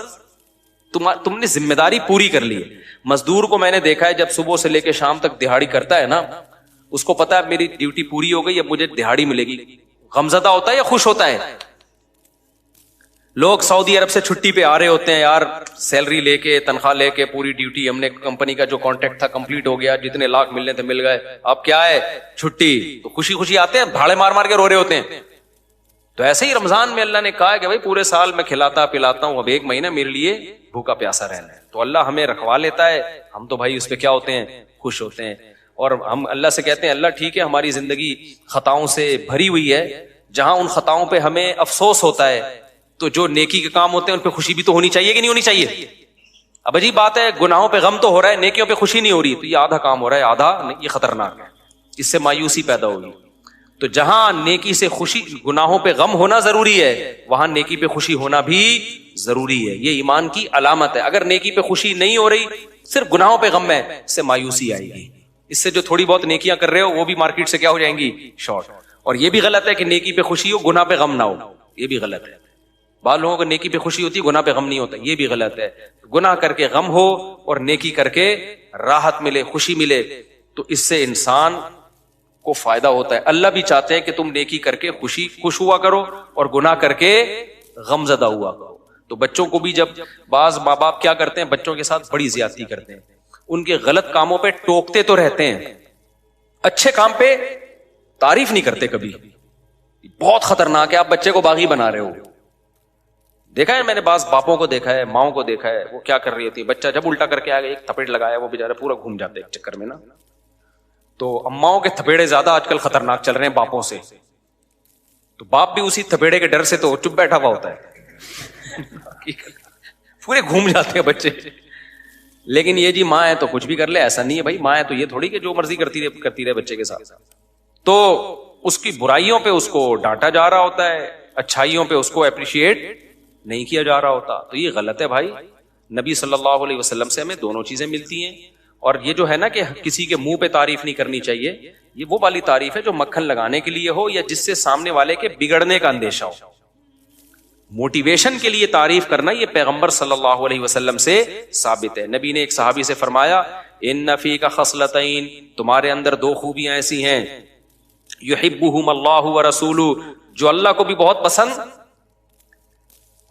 تم نے ذمہ داری پوری کر لی ہے. مزدور کو میں نے دیکھا ہے جب صبح سے لے کے شام تک دہاڑی کرتا ہے نا, اس کو پتا ہے میری ڈیوٹی پوری ہو گئی, اب مجھے دہاڑی ملے گی. غمزدہ ہوتا ہے یا خوش ہوتا ہے؟ لوگ سعودی عرب سے چھٹی پہ آ رہے ہوتے ہیں, یار سیلری لے کے, تنخواہ لے کے, پوری ڈیوٹی ہم نے کمپنی کا جو کانٹریکٹ تھا کمپلیٹ ہو گیا, جتنے لاکھ ملنے تھے مل گئے, اب کیا ہے چھٹی. تو خوشی خوشی آتے ہیں, بھاڑے مار مار کے رو رہے ہوتے ہیں. تو ایسے ہی رمضان میں اللہ نے کہا ہے کہ بھائی پورے سال میں کھلاتا پلاتا ہوں, اب 1 مہینہ میرے لیے بھوکا پیاسا رہنا ہے. تو اللہ ہمیں رکھوا لیتا ہے, ہم تو بھائی اس پہ کیا ہوتے ہیں؟ خوش ہوتے ہیں. اور ہم اللہ سے کہتے ہیں اللہ ٹھیک ہے ہماری زندگی خطاؤں سے بھری ہوئی ہے, جہاں ان خطاؤں پہ ہمیں افسوس ہوتا ہے تو جو نیکی کے کام ہوتے ہیں ان پہ خوشی بھی تو ہونی چاہیے کہ نہیں ہونی چاہیے؟ اب عجیب بات ہے, گناہوں پہ غم تو ہو رہا ہے, نیکیوں پہ خوشی نہیں ہو رہی. تو یہ آدھا کام ہو رہا ہے, آدھا یہ خطرناک ہے, اس سے مایوسی پیدا ہوگی. تو جہاں نیکی سے خوشی, گناہوں پہ غم ہونا ضروری ہے, وہاں نیکی پہ خوشی ہونا بھی ضروری ہے. یہ ایمان کی علامت ہے. اگر نیکی پہ خوشی نہیں ہو رہی, صرف گناہوں پہ غم ہے, اس سے مایوسی آئے گی. اس سے جو تھوڑی بہت نیکیاں کر رہے ہو وہ بھی مارکیٹ سے کیا ہو جائیں گی؟ شارٹ. اور یہ بھی غلط ہے کہ نیکی پہ خوشی ہو گناہ پہ غم نہ ہو, یہ بھی غلط ہے. بعض لوگوں کو نیکی پہ خوشی ہوتی ہے, گناہ پہ غم نہیں ہوتا, یہ بھی غلط ہے. گناہ کر کے غم ہو اور نیکی کر کے راحت ملے, خوشی ملے, تو اس سے انسان کو فائدہ ہوتا ہے. اللہ بھی چاہتے ہیں کہ تم نیکی کر کے خوش ہوا کرو اور گناہ کر کے غم زدہ ہوا کرو. تو بچوں کو بھی جب بعض ماں باپ کیا کرتے ہیں, بچوں کے ساتھ بڑی زیادتی کرتے ہیں, ان کے غلط کاموں پہ ٹوکتے تو رہتے ہیں, اچھے کام پہ تعریف نہیں کرتے کبھی. بہت خطرناک ہے, آپ بچے کو باغی بنا رہے ہو. دیکھا ہے میں نے بعض باپوں کو دیکھا ہے, ماؤں کو دیکھا ہے, وہ کیا کر رہی ہوتی ہے, بچہ جب الٹا کر کے آئے گا ایک تھپیڑ لگایا, وہ بےچارے پورا گھوم جاتے ایک چکر میں نا. تو اماؤں کے تھپیڑے زیادہ آج کل خطرناک چل رہے ہیں باپوں سے. تو باپ بھی اسی تھپیڑے کے ڈر سے تو چپ بیٹھا ہوا ہوتا ہے, پورے گھوم جاتے ہیں بچے. لیکن یہ جی ماں ہے تو کچھ بھی کر لے, ایسا نہیں ہے بھائی. ماں ہے تو یہ تھوڑی کہ جو مرضی کرتی رہے بچے کے ساتھ. تو اس کی برائیوں پہ اس کو ڈانٹا جا رہا ہوتا ہے, اچھائیوں پہ اس کو اپریشیٹ نہیں کیا جا رہا ہوتا. تو یہ غلط ہے بھائی. نبی صلی اللہ علیہ وسلم سے ہمیں دونوں چیزیں ملتی ہیں. اور یہ جو ہے نا کہ کسی کے منہ پہ تعریف نہیں کرنی چاہیے, یہ وہ والی تعریف ہے جو مکھن لگانے کے لیے ہو یا جس سے سامنے والے کے بگڑنے کا اندیشہ ہو. موٹیویشن کے لیے تعریف کرنا یہ پیغمبر صلی اللہ علیہ وسلم سے ثابت ہے. نبی نے ایک صحابی سے فرمایا, ان فیک خصلتین, تمہارے اندر 2 خوبیاں ایسی ہیں, یحبہم اللہ ورسولہ, جو اللہ کو بھی بہت پسند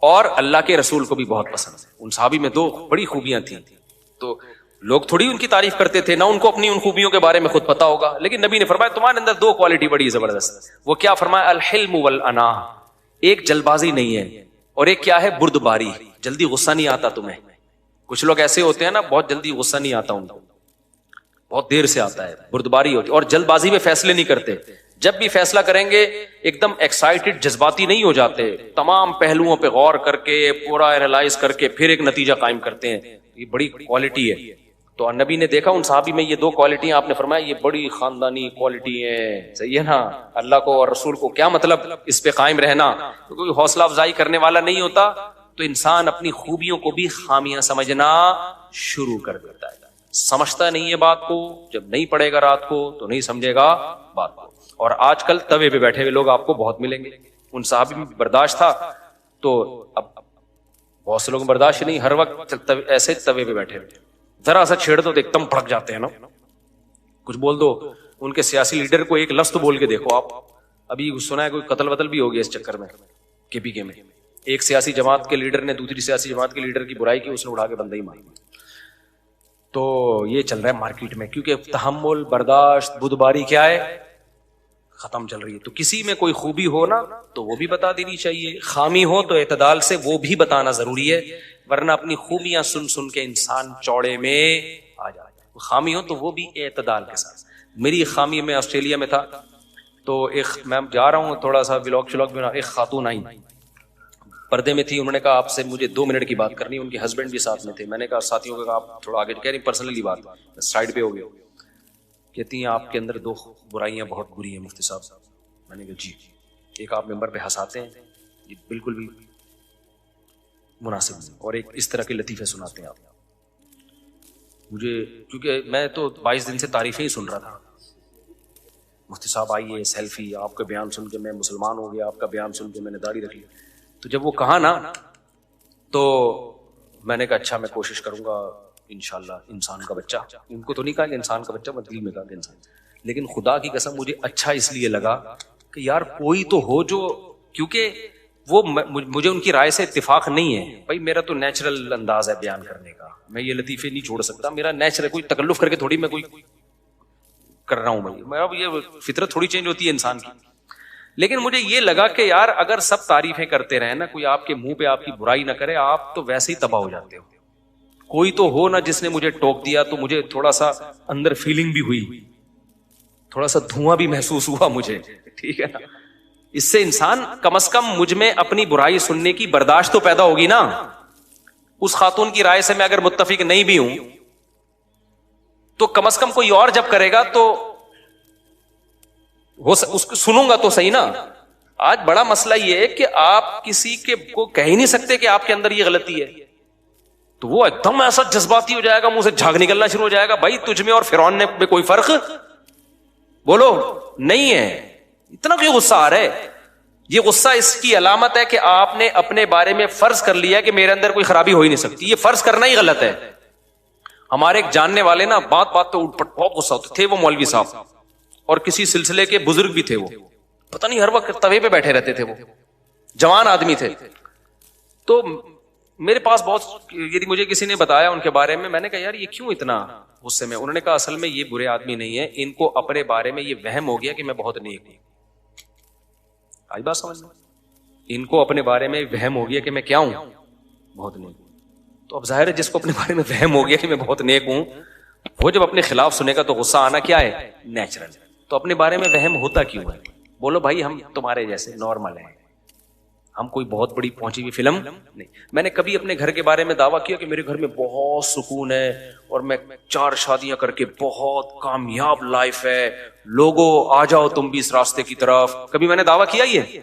اور اللہ کے رسول کو بھی بہت پسند. ان صحابی میں 2 بڑی خوبیاں تھیں. تو لوگ تھوڑی ان کی تعریف کرتے تھے, نہ ان کو اپنی ان خوبیوں کے بارے میں خود پتا ہوگا, لیکن نبی نے فرمایا تمہارے اندر 2 کوالٹی بڑی زبردست. وہ کیا فرمایا؟ الحلم والانا, ایک جلد بازی نہیں ہے, اور ایک کیا ہے؟ بردباری, جلدی غصہ نہیں آتا تمہیں. کچھ لوگ ایسے ہوتے ہیں نا, بہت جلدی غصہ نہیں آتا ان کو, بہت دیر سے آتا ہے, بردباری ہوتی ہے. اور جلد بازی میں فیصلے نہیں کرتے, جب بھی فیصلہ کریں گے ایک دم ایکسائٹڈ جذباتی نہیں ہو جاتے, تمام پہلوؤں پہ غور کر کے پورا اینالائز کر کے پھر ایک نتیجہ قائم کرتے ہیں. یہ بڑی کوالٹی ہے. تو نبی نے دیکھا ان صحابی میں یہ 2 کوالٹیاں, آپ نے فرمایا یہ بڑی خاندانی کوالٹی ہیں. صحیح ہے نا, اللہ کو اور رسول کو کیا مطلب اس پہ قائم رہنا. کوئی حوصلہ افزائی کرنے والا نہیں ہوتا تو انسان اپنی خوبیوں کو بھی خامیاں سمجھنا شروع کر دیتا ہے. سمجھتا نہیں ہے بات کو, جب نہیں پڑے گا رات کو تو نہیں سمجھے گا بات کو. اور آج کل توے پہ بیٹھے ہوئے لوگ آپ کو بہت ملیں گے. ان صحابی میں برداشت تھا, تو اب بہت سے لوگ برداشت نہیں, ہر وقت ایسے توے پہ بیٹھے ہوئے, ذرا سا چھیڑ دو تو ایک دم بھڑک جاتے ہیں نا. کچھ بول دو, ان کے سیاسی لیڈر کو ایک لفظ تو بول کے دیکھو آپ. ابھی سنا ہے کوئی قتل وتل بھی ہو گیا اس چکر میں کے پی کے میں. ایک سیاسی جماعت کے لیڈر نے دوسری سیاسی جماعت کے لیڈر کی برائی کی, اس نے اڑا کے بندہ ہی مار دیا. تو یہ چل رہا ہے مارکیٹ میں, کیونکہ تحمل, برداشت, بدباری کیا ہے؟ ختم چل رہی ہے. تو کسی میں کوئی خوبی ہو نا تو وہ بھی بتا دینی چاہیے, خامی ہو تو اعتدال سے وہ بھی بتانا ضروری ہے, ورنہ اپنی خوبیاں سن سن کے انسان چوڑے میں آ جائے. خامی ہو تو وہ بھی اعتدال کے ساتھ. میری خامی, میں آسٹریلیا میں تھا تو ایک میں جا رہا ہوں تھوڑا سا ولاگ شلاگ بنا, ایک خاتون آئی پردے میں تھی, انہوں نے کہا آپ سے مجھے 2 منٹ کی بات کرنی ہے. ان کے ہسبینڈ بھی ساتھ میں تھے. میں نے کہا ساتھیوں کو کہا آپ تھوڑا آگے, کہہ رہی پرسنلی بات, سائڈ پہ ہو گئے. کہتی ہیں آپ کے اندر 2 برائیاں بہت بری ہیں مفتی صاحب. میں نے کہا جی. ایک آپ ممبر پہ ہنساتے ہیں, یہ بالکل بھی مناسب نہیں, اور ایک اس طرح کے لطیفے سناتے ہیں آپ مجھے, کیونکہ میں تو 22 دن سے تعریفیں ہی سن رہا تھا. مفتی صاحب آئیے سیلفی, آپ کا بیان سن کے میں مسلمان ہو گیا, آپ کا بیان سن کے میں نے داڑھی رکھ لی. تو جب وہ کہا نا تو میں نے کہا اچھا میں کوشش کروں گا انشاءاللہ. انسان کا بچہ, ان کو تو نہیں کہا کہ انسان کا بچہ, میں دل میں کہا کہ انسان, لیکن خدا کی قسم مجھے اچھا اس لیے لگا کہ یار کوئی تو ہو جو, کیونکہ وہ مجھے ان کی رائے سے اتفاق نہیں ہے. بھائی میرا تو نیچرل انداز ہے بیان کرنے کا, میں یہ لطیفے نہیں چھوڑ سکتا, میرا نیچرل, کوئی تکلف کر کے تھوڑی میں کوئی کر رہا ہوں بھائی, میں اب یہ فطرت تھوڑی چینج ہوتی ہے انسان کی. لیکن مجھے یہ لگا کہ یار اگر سب تعریفیں کرتے رہے نا, کوئی آپ کے منہ پہ آپ کی برائی نہ کرے, آپ تو ویسے ہی تباہ ہو جاتے ہو. کوئی تو ہو نا جس نے مجھے ٹوک دیا, تو مجھے تھوڑا سا اندر فیلنگ بھی ہوئی, تھوڑا سا دھواں بھی محسوس ہوا مجھے, ٹھیک ہے نا. اس سے انسان کم از کم مجھ میں اپنی برائی سننے کی برداشت تو پیدا ہوگی نا. اس خاتون کی رائے سے میں اگر متفق نہیں بھی ہوں تو کم از کم کوئی اور جب کرے گا تو اس کو سنوں گا تو صحیح نا. آج بڑا مسئلہ یہ ہے کہ آپ کسی کے کو کہہ ہی نہیں سکتے کہ آپ کے اندر یہ غلطی ہے, تو وہ ایک دم ایسا جذباتی ہو جائے گا, منہ سے جھاگ نکلنا شروع ہو جائے گا. بھائی تجھ میں اور فرعون میں کوئی فرق بولو نہیں ہے, اتنا کیوں غصہ آ رہا ہے؟ یہ غصہ اس کی علامت ہے کہ آپ نے اپنے بارے میں فرض کر لیا کہ میرے اندر کوئی خرابی ہو ہی نہیں سکتی. یہ فرض کرنا ہی غلط ہے. ہمارے ایک جاننے والے نا بات بات تو بہت غصہ ہوتے تھے, وہ مولوی صاحب, اور کسی سلسلے کے بزرگ بھی تھے, وہ پتہ نہیں ہر وقت توے پہ بیٹھے رہتے تھے, وہ جوان آدمی تھے. تو میرے پاس بہت, یعنی مجھے کسی نے بتایا ان کے بارے میں, میں نے کہا یار یہ کیوں اتنا غصے میں؟ انہوں نے کہا اصل میں یہ برے آدمی نہیں ہے, ان کو اپنے بارے میں یہ وہم ہو گیا کہ میں بہت نیک ہوں. آئی بات سمجھ میں؟ ان کو اپنے بارے میں وہم ہو گیا کہ میں کیا ہوں, بہت نیک ہوں. تو اب ظاہر ہے جس کو اپنے بارے میں وہم ہو گیا کہ میں بہت نیک ہوں, وہ جب اپنے خلاف سنے گا تو غصہ آنا کیا ہے, نیچرل. تو اپنے بارے میں وہم ہوتا کیوں ہے؟ بولو بھائی ہم تمہارے جیسے نارمل ہیں, ہم کوئی بہت بڑی پہنچی ہوئی فلم نہیں. میں نے کبھی اپنے گھر کے بارے میں دعویٰ کیا کہ میرے گھر میں بہت سکون ہے اور میں 4 شادیاں کر کے بہت کامیاب لائف ہے, لوگوں آ جاؤ تم بھی اس راستے کی طرف؟ کبھی میں نے دعویٰ کیا یہ؟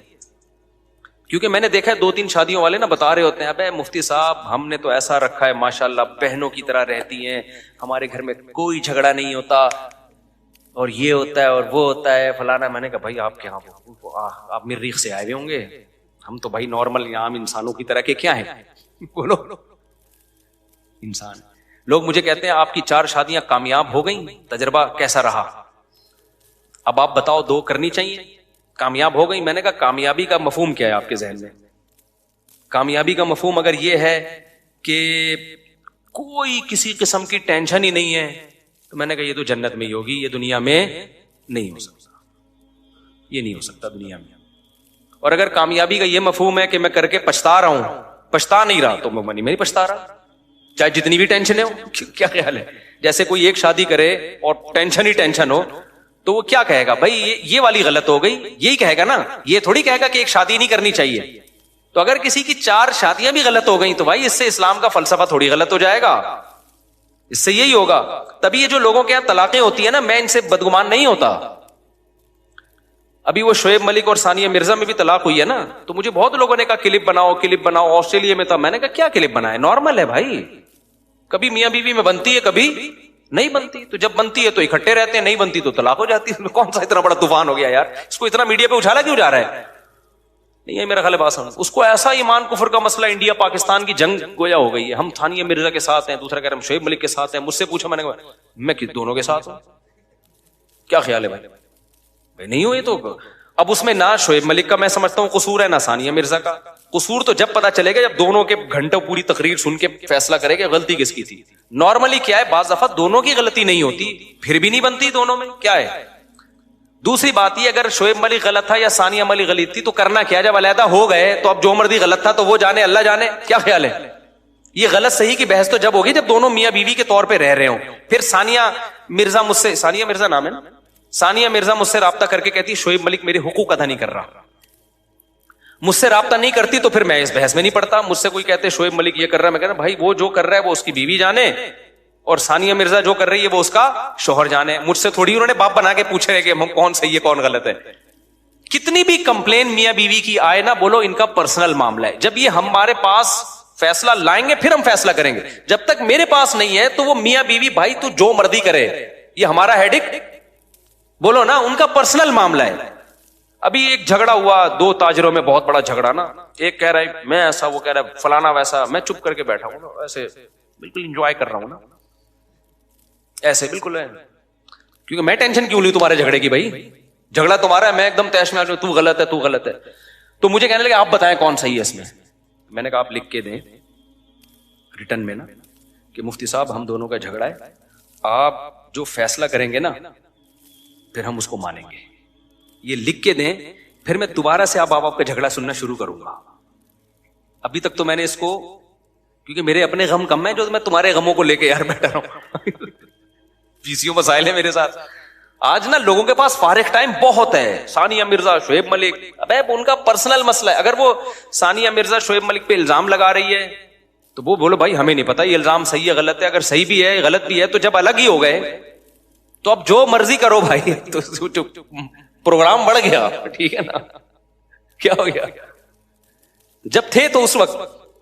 کیونکہ میں نے دیکھا ہے 2-3 شادیوں والے نا بتا رہے ہوتے ہیں ابے مفتی صاحب ہم نے تو ایسا رکھا ہے ماشاءاللہ, بہنوں کی طرح رہتی ہیں, ہمارے گھر میں کوئی جھگڑا نہیں ہوتا, اور یہ ہوتا ہے اور وہ ہوتا ہے فلانا. میں نے کہا بھائی آپ کیا, آپ مریخ سے آئے ہوئے ہوں گے, ہم تو بھائی نارمل عام انسانوں کی طرح کے کیا ہیں, بولو انسان. لوگ مجھے کہتے ہیں آپ کی 4 شادیاں کامیاب ہو گئیں, تجربہ کیسا رہا؟ اب آپ بتاؤ 2 کرنی چاہیے, کامیاب ہو گئی. میں نے کہا کامیابی کا مفہوم کیا ہے آپ کے ذہن میں؟ کامیابی کا مفہوم اگر یہ ہے کہ کوئی کسی قسم کی ٹینشن ہی نہیں ہے, تو میں نے کہا یہ تو جنت میں ہی ہوگی, یہ دنیا میں نہیں ہو سکتا, یہ نہیں ہو سکتا دنیا میں. اور اگر کامیابی کا یہ مفہوم ہے کہ میں کر کے پچھتا رہا ہوں, پچھتا نہیں رہا, تو میں نہیں پچھتا رہا, چاہے جتنی بھی ٹینشن ہو. کیا خیال ہے؟ جیسے کوئی ایک شادی کرے اور ٹینشن ہی ٹینشن ہو, تو وہ کیا کہے گا بھائی یہ والی غلط ہو گئی, یہی کہے گا نا, یہ تھوڑی کہے گا کہ ایک شادی نہیں کرنی چاہیے. تو اگر کسی کی 4 شادیاں بھی غلط ہو گئیں تو بھائی اس سے اسلام کا فلسفہ تھوڑی غلط ہو جائے گا, اس سے یہی ہوگا. تبھی یہ جو لوگوں کے یہاں طلاقیں ہوتی ہیں نا, میں ان سے بدگمان نہیں ہوتا. ابھی وہ شعیب ملک اور ثانیہ مرزا میں بھی طلاق ہوئی ہے نا, تو مجھے بہت لوگوں نے کہا کلپ بناؤ کلپ بناؤ, آسٹریلیا میں تھا. میں نے کہا کیا کلپ بنائے, نارمل ہے بھائی, کبھی میاں بیوی میں بنتی ہے کبھی نہیں بنتی, تو جب بنتی ہے تو اکٹھے رہتے ہیں, نہیں بنتی تو طلاق ہو جاتی ہے. کون سا اتنا بڑا طوفان ہو گیا یار, اس کو اتنا میڈیا پہ اچھالا کیوں جا رہا ہے؟ نہیں ہے میرا خیال بات سمجھ. اس کو ایسا ایمان کفر کا مسئلہ, انڈیا پاکستان کی جنگ گویا ہو گئی ہے, ہم ثانیہ مرزا کے ساتھ ہیں, دوسرا کہہ رہے ہم شعیب ملک کے ساتھ ہیں. مجھ سے پوچھا, میں نے کہا میں دونوں کے ساتھ ہوں. کیا خیال ہے بھائی؟ بھائی نہیں ہوئے تو اب اس میں نہ شعیب ملک کا میں سمجھتا ہوں قصور ہے, نہ ثانیہ مرزا کا قصور. تو جب پتا چلے گا جب دونوں کے گھنٹوں پوری تقریر سن کے فیصلہ کرے گا غلطی کس کی تھی. نارملی کیا ہے, بعض دفعہ دونوں کی غلطی نہیں ہوتی, پھر بھی نہیں بنتی دونوں میں, کیا ہے دوسری بات یہ اگر شعیب ملک غلط تھا یا ثانیہ ملک غلط تھی تو کرنا کیا؟ جب علیحدہ ہو گئے تو اب جو مرضی غلط تھا تو وہ جانے اللہ جانے. کیا خیال ہے؟ یہ غلط صحیح کی بحث تو جب ہوگی جب دونوں میاں بیوی کے طور پہ رہ رہے ہوں. پھر ثانیہ مرزا مجھ سے، ثانیہ مرزا نام ہے نا، ثانیہ مرزا مجھ سے رابطہ کر کے کہتی شعیب ملک میرے حقوق ادا نہیں کر رہا. مجھ سے رابطہ نہیں کرتی تو پھر میں اس بحث میں نہیں پڑتا. مجھ سے کوئی کہتے شعیب ملک یہ کر رہا ہے، میں کہتا بھائی وہ جو کر رہا ہے وہ اس کی بیوی جانے، اور ثانیہ مرزا جو کر رہی ہے وہ اس کا شوہر جانے. مجھ سے تھوڑی انہوں نے باپ بنا کے پوچھ رہے کہ ہم کون صحیح ہے کون غلط ہے. کتنی بھی کمپلین میاں بیوی کی آئے نا، بولو ان کا پرسنل معاملہ ہے. جب یہ ہمارے پاس فیصلہ لائیں گے پھر ہم فیصلہ کریں گے. جب تک میرے پاس نہیں ہے تو وہ میاں بیوی بھائی تو جو مرضی کرے، یہ ہمارا ہیڈک بولو نا، ان کا پرسنل معاملہ ہے. ابھی ایک جھگڑا ہوا دو تاجروں میں، بہت بڑا جھگڑا نا. ایک کہہ رہا ہے میں ایسا، وہ کہہ رہا ہے فلانا ویسا. میں چپ کر کے بیٹھا ہوں نا، ایسے بالکل انجوائے کر رہا ہوں نا، ایسے بالکل ہے، کیونکہ میں ٹینشن کیوں لوں تمہارے جھگڑے کی؟ بھائی جھگڑا تمہارا ہے، میں ایک دم تیش میں آ جاؤں تو غلط ہے تو غلط ہے. تو مجھے کہنے لگے آپ بتائیں کون صحیح ہے اس میں. میں نے کہا آپ لکھ کے دیں ریٹن میں نا کہ مفتی صاحب ہم دونوں کا جھگڑا ہے، آپ جو فیصلہ کریں گے نا پھر ہم اس کو مانیں گے. یہ لکھ کے دیں، پھر میں دوبارہ سے آپ کا جھگڑا سننا شروع کروں گا. ابھی تک تو میں نے اس کو، کیونکہ میرے اپنے غم کم ہیں جو میں تمہارے غموں کو لے کے یار بیٹھا رہا ہوں. پیسیوں مسائل ہے میرے ساتھ. آج نا لوگوں کے پاس فارغ ٹائم بہت ہے. ثانیہ مرزا شعیب ملک، ابے ان کا پرسنل مسئلہ ہے. اگر وہ ثانیہ مرزا شعیب ملک پہ الزام لگا رہی ہے تو وہ بولو بھائی ہمیں نہیں پتا یہ الزام صحیح ہے غلط ہے. اگر صحیح بھی ہے غلط بھی ہے تو جب الگ ہی ہو گئے تو اب جو مرضی کرو بھائی. تو پروگرام بڑھ گیا، ٹھیک ہے نا. کیا ہو گیا؟ جب تھے تو اس وقت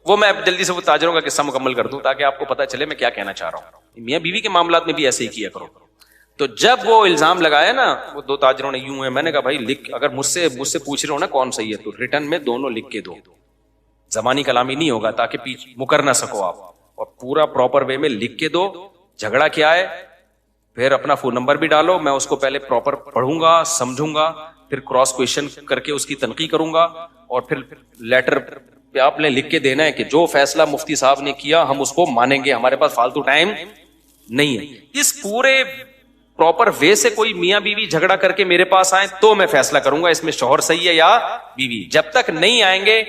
وہ، میں جلدی سے وہ تاجروں کا قصہ مکمل کر دوں تاکہ آپ کو پتا چلے میں کیا کہنا چاہ رہا ہوں. میاں بیوی کے معاملات میں بھی ایسے ہی کیا کرو. تو جب وہ الزام لگایا نا وہ دو تاجروں نے یوں ہے، میں نے کہا بھائی لکھ، اگر مجھ سے پوچھ رہے ہو نا کون صحیح ہے تو ریٹن میں دونوں لکھ کے دو. زبانی کلامی نہیں ہوگا تاکہ مکر نہ سکو آپ، اور پورا پراپر وے میں لکھ کے دو. جھگڑا کیا ہے پھر اپنا فون نمبر بھی ڈالو، میں اس کو پہلے پراپر پڑھوں گا سمجھوں گا، پھر کراس کویشچن کر کے اس کی تنقیح کروں گا، اور پھر لیٹر پہ آپ نے لکھ کے دینا ہے کہ جو فیصلہ مفتی صاحب نے کیا ہم اس کو مانیں گے. ہمارے پاس فالتو ٹائم نہیں ہے. اس پورے پراپر وے سے کوئی میاں بیوی جھگڑا کر کے میرے پاس آئے تو میں فیصلہ کروں گا اس میں شوہر صحیح ہے یا بیوی. جب تک نہیں آئیں گے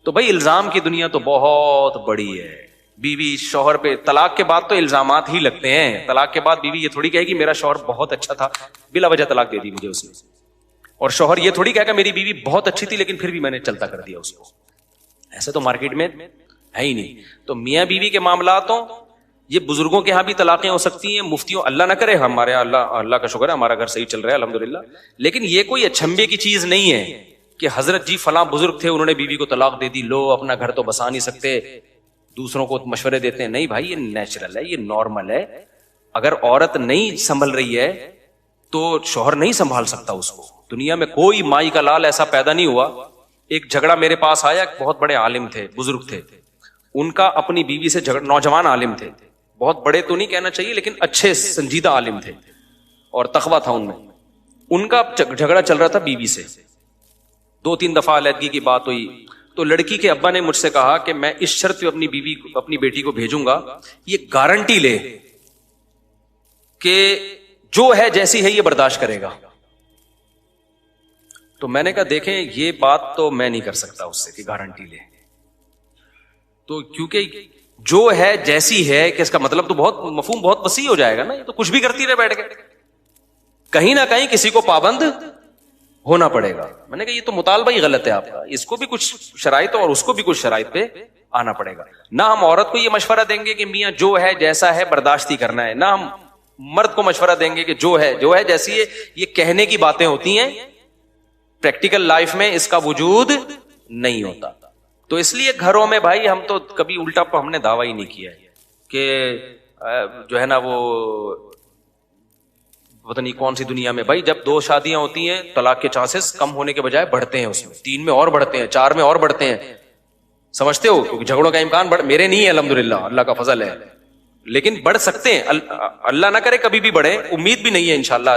تو بھائی الزام کی دنیا تو بہت بڑی ہے. بیوی شوہر پہ طلاق کے بعد تو الزامات ہی لگتے ہیں. طلاق کے بعد بیوی یہ تھوڑی کہے گی میرا شوہر بہت اچھا تھا، بلا وجہ طلاق دے دی مجھے اس نے. اور شوہر یہ تھوڑی کہے گا میری بیوی بہت اچھی تھی لیکن پھر بھی میں نے چلتا کر دیا اس کو. ایسے تو مارکیٹ میں ہے ہی نہیں. تو میاں بیوی کے معاملات ہوں، یہ بزرگوں کے ہاں بھی طلاقیں ہو سکتی ہیں، مفتیوں، اللہ نہ کرے، ہمارے اللہ کا شکر ہے ہمارا گھر صحیح چل رہا ہے الحمدللہ. لیکن یہ کوئی اچھمبے کی چیز نہیں ہے کہ حضرت جی فلاں بزرگ تھے انہوں نے بیوی کو طلاق دے دی، لو اپنا گھر تو بسا نہیں سکتے، دوسروں کو مشورے دیتے ہیں. نہیں بھائی، یہ نیچرل ہے، یہ نارمل ہے. اگر عورت نہیں سنبھل رہی ہے تو شوہر نہیں سنبھال سکتا اس کو. دنیا میں کوئی مائی کا لال ایسا پیدا نہیں ہوا. ایک جھگڑا میرے پاس آیا، بہت بڑے عالم تھے، بزرگ تھے، ان کا اپنی بیوی سے جھگڑا، نوجوان عالم تھے، بہت بڑے تو نہیں کہنا چاہیے لیکن اچھے سنجیدہ عالم تھے اور تقویٰ تھا ان میں. ان کا جھگڑا چل رہا تھا بیوی سے. 2-3 دفعہ علیحدگی کی بات ہوئی تو لڑکی کے ابا نے مجھ سے کہا کہ میں اس شرط پہ اپنی بیوی کو، اپنی بیٹی کو بھیجوں گا، یہ گارنٹی لے کہ جو ہے جیسی ہے یہ برداشت کرے گا. تو میں نے کہا دیکھیں یہ بات تو میں نہیں کر سکتا اس سے کہ گارنٹی لے. تو کیونکہ جو ہے جیسی ہے کہ اس کا مطلب تو بہت مفہوم بہت وسیع ہو جائے گا نا. یہ تو کچھ بھی کرتی رہے بیٹھ کے، کہیں نہ کہیں کسی کو پابند ہونا پڑے گا. میں نے کہا یہ تو مطالبہ ہی غلط ہے آپ کا، اس کو بھی کچھ شرائط اور اس کو بھی کچھ شرائط پہ آنا پڑے گا. نہ ہم عورت کو یہ مشورہ دیں گے کہ میاں جو ہے جیسا ہے برداشت ہی کرنا ہے، نہ ہم مرد کو مشورہ دیں گے کہ جو ہے جیسی ہے. یہ کہنے کی باتیں ہوتی ہیں، پریکٹیکل لائف میں اس کا وجود نہیں ہوتا. تو اس لیے گھروں میں بھائی ہم تو کبھی الٹا ہم نے دعویٰ ہی نہیں کیا ہے کہ جو ہے نا وہ پتہ نہیں کون سی دنیا میں بھائی جب 2 شادیاں ہوتی ہیں طلاق کے چانسز کم ہونے کے بجائے بڑھتے ہیں، اس میں 3 میں اور بڑھتے ہیں، 4 میں اور بڑھتے ہیں. سمجھتے ہو کیونکہ جھگڑوں کا امکان میرے نہیں ہے الحمدللہ، اللہ کا فضل ہے، لیکن بڑھ سکتے ہیں. اللہ نہ کرے کبھی بھی بڑھے، امید بھی نہیں ہے انشاءاللہ،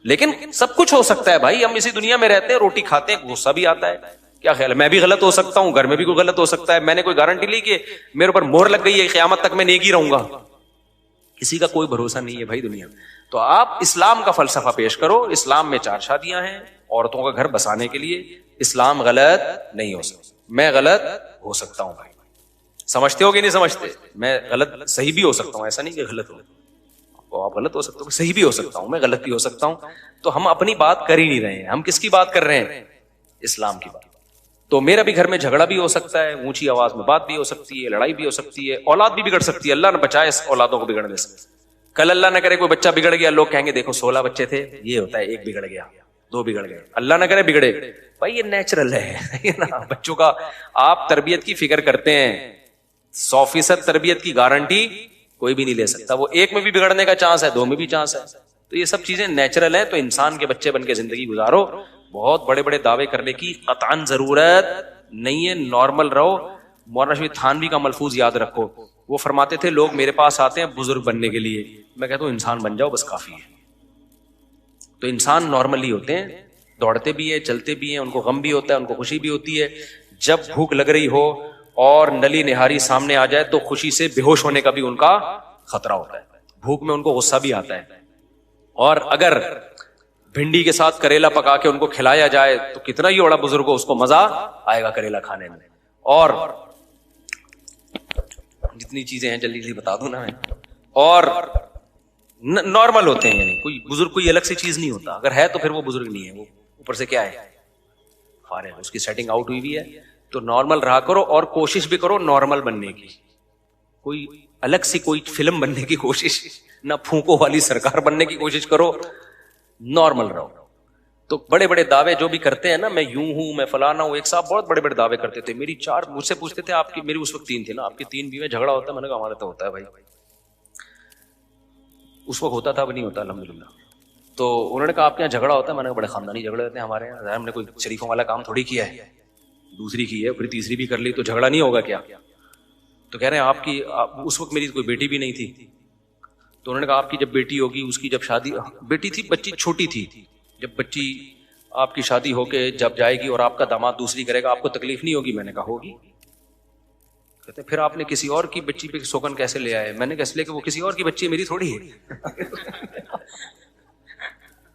لیکن سب کچھ ہو سکتا ہے بھائی. ہم اسی دنیا میں رہتے ہیں، روٹی کھاتے ہیں، غصہ بھی آتا ہے. کیا خیال ہے میں بھی غلط ہو سکتا ہوں، گھر میں بھی کوئی غلط ہو سکتا ہے. میں نے کوئی گارنٹی لی کہ میرے اوپر مہر لگ گئی ہے قیامت تک میں نیک ہی رہوں گا؟ کسی کا کوئی بھروسہ نہیں ہے بھائی دنیا میں. تو آپ اسلام کا فلسفہ پیش کرو. اسلام میں 4 شادیاں ہیں عورتوں کا گھر بسانے کے لیے. اسلام غلط نہیں ہو سکتا. میں غلط ہو سکتا ہوں بھائی, سمجھتے ہو کہ نہیں سمجھتے؟ میں غلط صحیح بھی ہو سکتا ہوں, ایسا نہیں کہ غلط ہو. آپ غلط ہو سکتے ہو, صحیح بھی ہو سکتا ہوں, میں غلط بھی ہو سکتا ہوں. تو ہم اپنی بات کر ہی نہیں رہے ہیں, ہم کس کی بات کر رہے ہیں؟ اسلام کی بات. تو میرا بھی گھر میں جھگڑا بھی ہو سکتا ہے, اونچی آواز میں بات بھی ہو سکتی ہے, لڑائی بھی ہو سکتی ہے, اولاد بھی بگڑ سکتی ہے. اللہ نہ بچائے اس اولادوں کو بگڑنے سے. کل اللہ نہ کرے کوئی بچہ بگڑ گیا, لوگ کہیں گے دیکھو 16 بچے تھے, یہ ہوتا ہے 1 بگڑ گیا, 2 بگڑ گئے. اللہ نہ کرے بگڑے بھائی, یہ نیچرل ہے نا. بچوں کا آپ تربیت کی فکر کرتے ہیں, 100% تربیت کی گارنٹی کوئی بھی نہیں لے سکتا. وہ 1 میں بھی بگڑنے کا چانس ہے, 2 میں بھی چانس ہے. تو یہ سب چیزیں نیچرل ہیں. تو انسان کے بچے بن کے زندگی گزارو. بہت بڑے بڑے دعوے کرنے کی قطعاً ضرورت نہیں ہے, نارمل رہو. مولانا شفیع تھانوی کا ملفوظ یاد رکھو, وہ فرماتے تھے لوگ میرے پاس آتے ہیں بزرگ بننے کے لیے, میں کہتا ہوں انسان بن جاؤ بس کافی ہے. تو انسان نارملی ہوتے ہیں, دوڑتے بھی ہیں, چلتے بھی ہیں, ان کو غم بھی ہوتا ہے, ان کو خوشی بھی ہوتی ہے. جب بھوک لگ رہی ہو اور نلی نہاری سامنے آ جائے تو خوشی سے بے ہوش ہونے کا بھی ان کا خطرہ ہوتا ہے. بھوک میں ان کو غصہ بھی آتا ہے. اور اگر بھنڈی کے ساتھ کریلا پکا کے ان کو کھلایا جائے تو کتنا ہی بڑا بزرگ ہو, اس کو مزہ آئے گا کریلا کھانے میں. اور جتنی چیزیں ہیں جلدی بتا دوں نا میں. اور نارمل ہوتے ہیں, یعنی کوئی بزرگ کوئی الگ سی چیز نہیں ہوتا. اگر ہے تو پھر وہ بزرگ نہیں ہے, وہ اوپر سے کیا ہے, فارغ, اس کی سیٹنگ آؤٹ ہوئی ہے. تو نارمل رہا کرو اور کوشش بھی کرو نارمل بننے کی. کوئی الگ سی کوئی فلم بننے کی کوشش نہ, پھونکو والی سرکار بننے کی کوشش کرو, نارمل رہو. تو بڑے بڑے دعوے جو بھی کرتے ہیں نا, میں یوں ہوں, میں فلانا ہوں. ایک صاحب بہت بڑے بڑے دعوے کرتے تھے. میری 4 مجھ سے پوچھتے تھے آپ کی, میری اس وقت 3 تھی نا, آپ کی 3 بیوی میں جھگڑا ہوتا ہے؟ میں نے کہا ہمارا تو ہوتا ہے بھائی. اس وقت ہوتا تھا, اب نہیں ہوتا الحمدللہ. تو انہوں نے کہا آپ کے یہاں جھگڑا ہوتا ہے؟ میں نے کہا بڑے خاندانی جھگڑے ہوتے ہیں ہمارے یہاں. ہم نے کوئی شریفوں والا کام تھوڑی کیا ہے, دوسری کی ہے, پھر تیسری بھی کر لی, تو جھگڑا نہیں ہوگا کیا؟ تو کہہ رہے ہیں آپ کی, اس وقت میری کوئی بیٹی بھی نہیں تھی. تو انہوں نے کہا آپ کی جب بیٹی ہوگی, اس کی جب شادی, بیٹی تھی, بچی چھوٹی تھی, جب بچی آپ کی شادی ہو کے جب جائے گی اور آپ کا داماد دوسری کرے گا, آپ کو تکلیف نہیں ہوگی؟ میں نے کہا ہوگی. کہتے پھر آپ نے کسی اور کی بچی پہ سوگن کیسے لے آئے؟ میں نے کہا اس لیے کہ وہ کسی اور کی بچی میری تھوڑی ہے.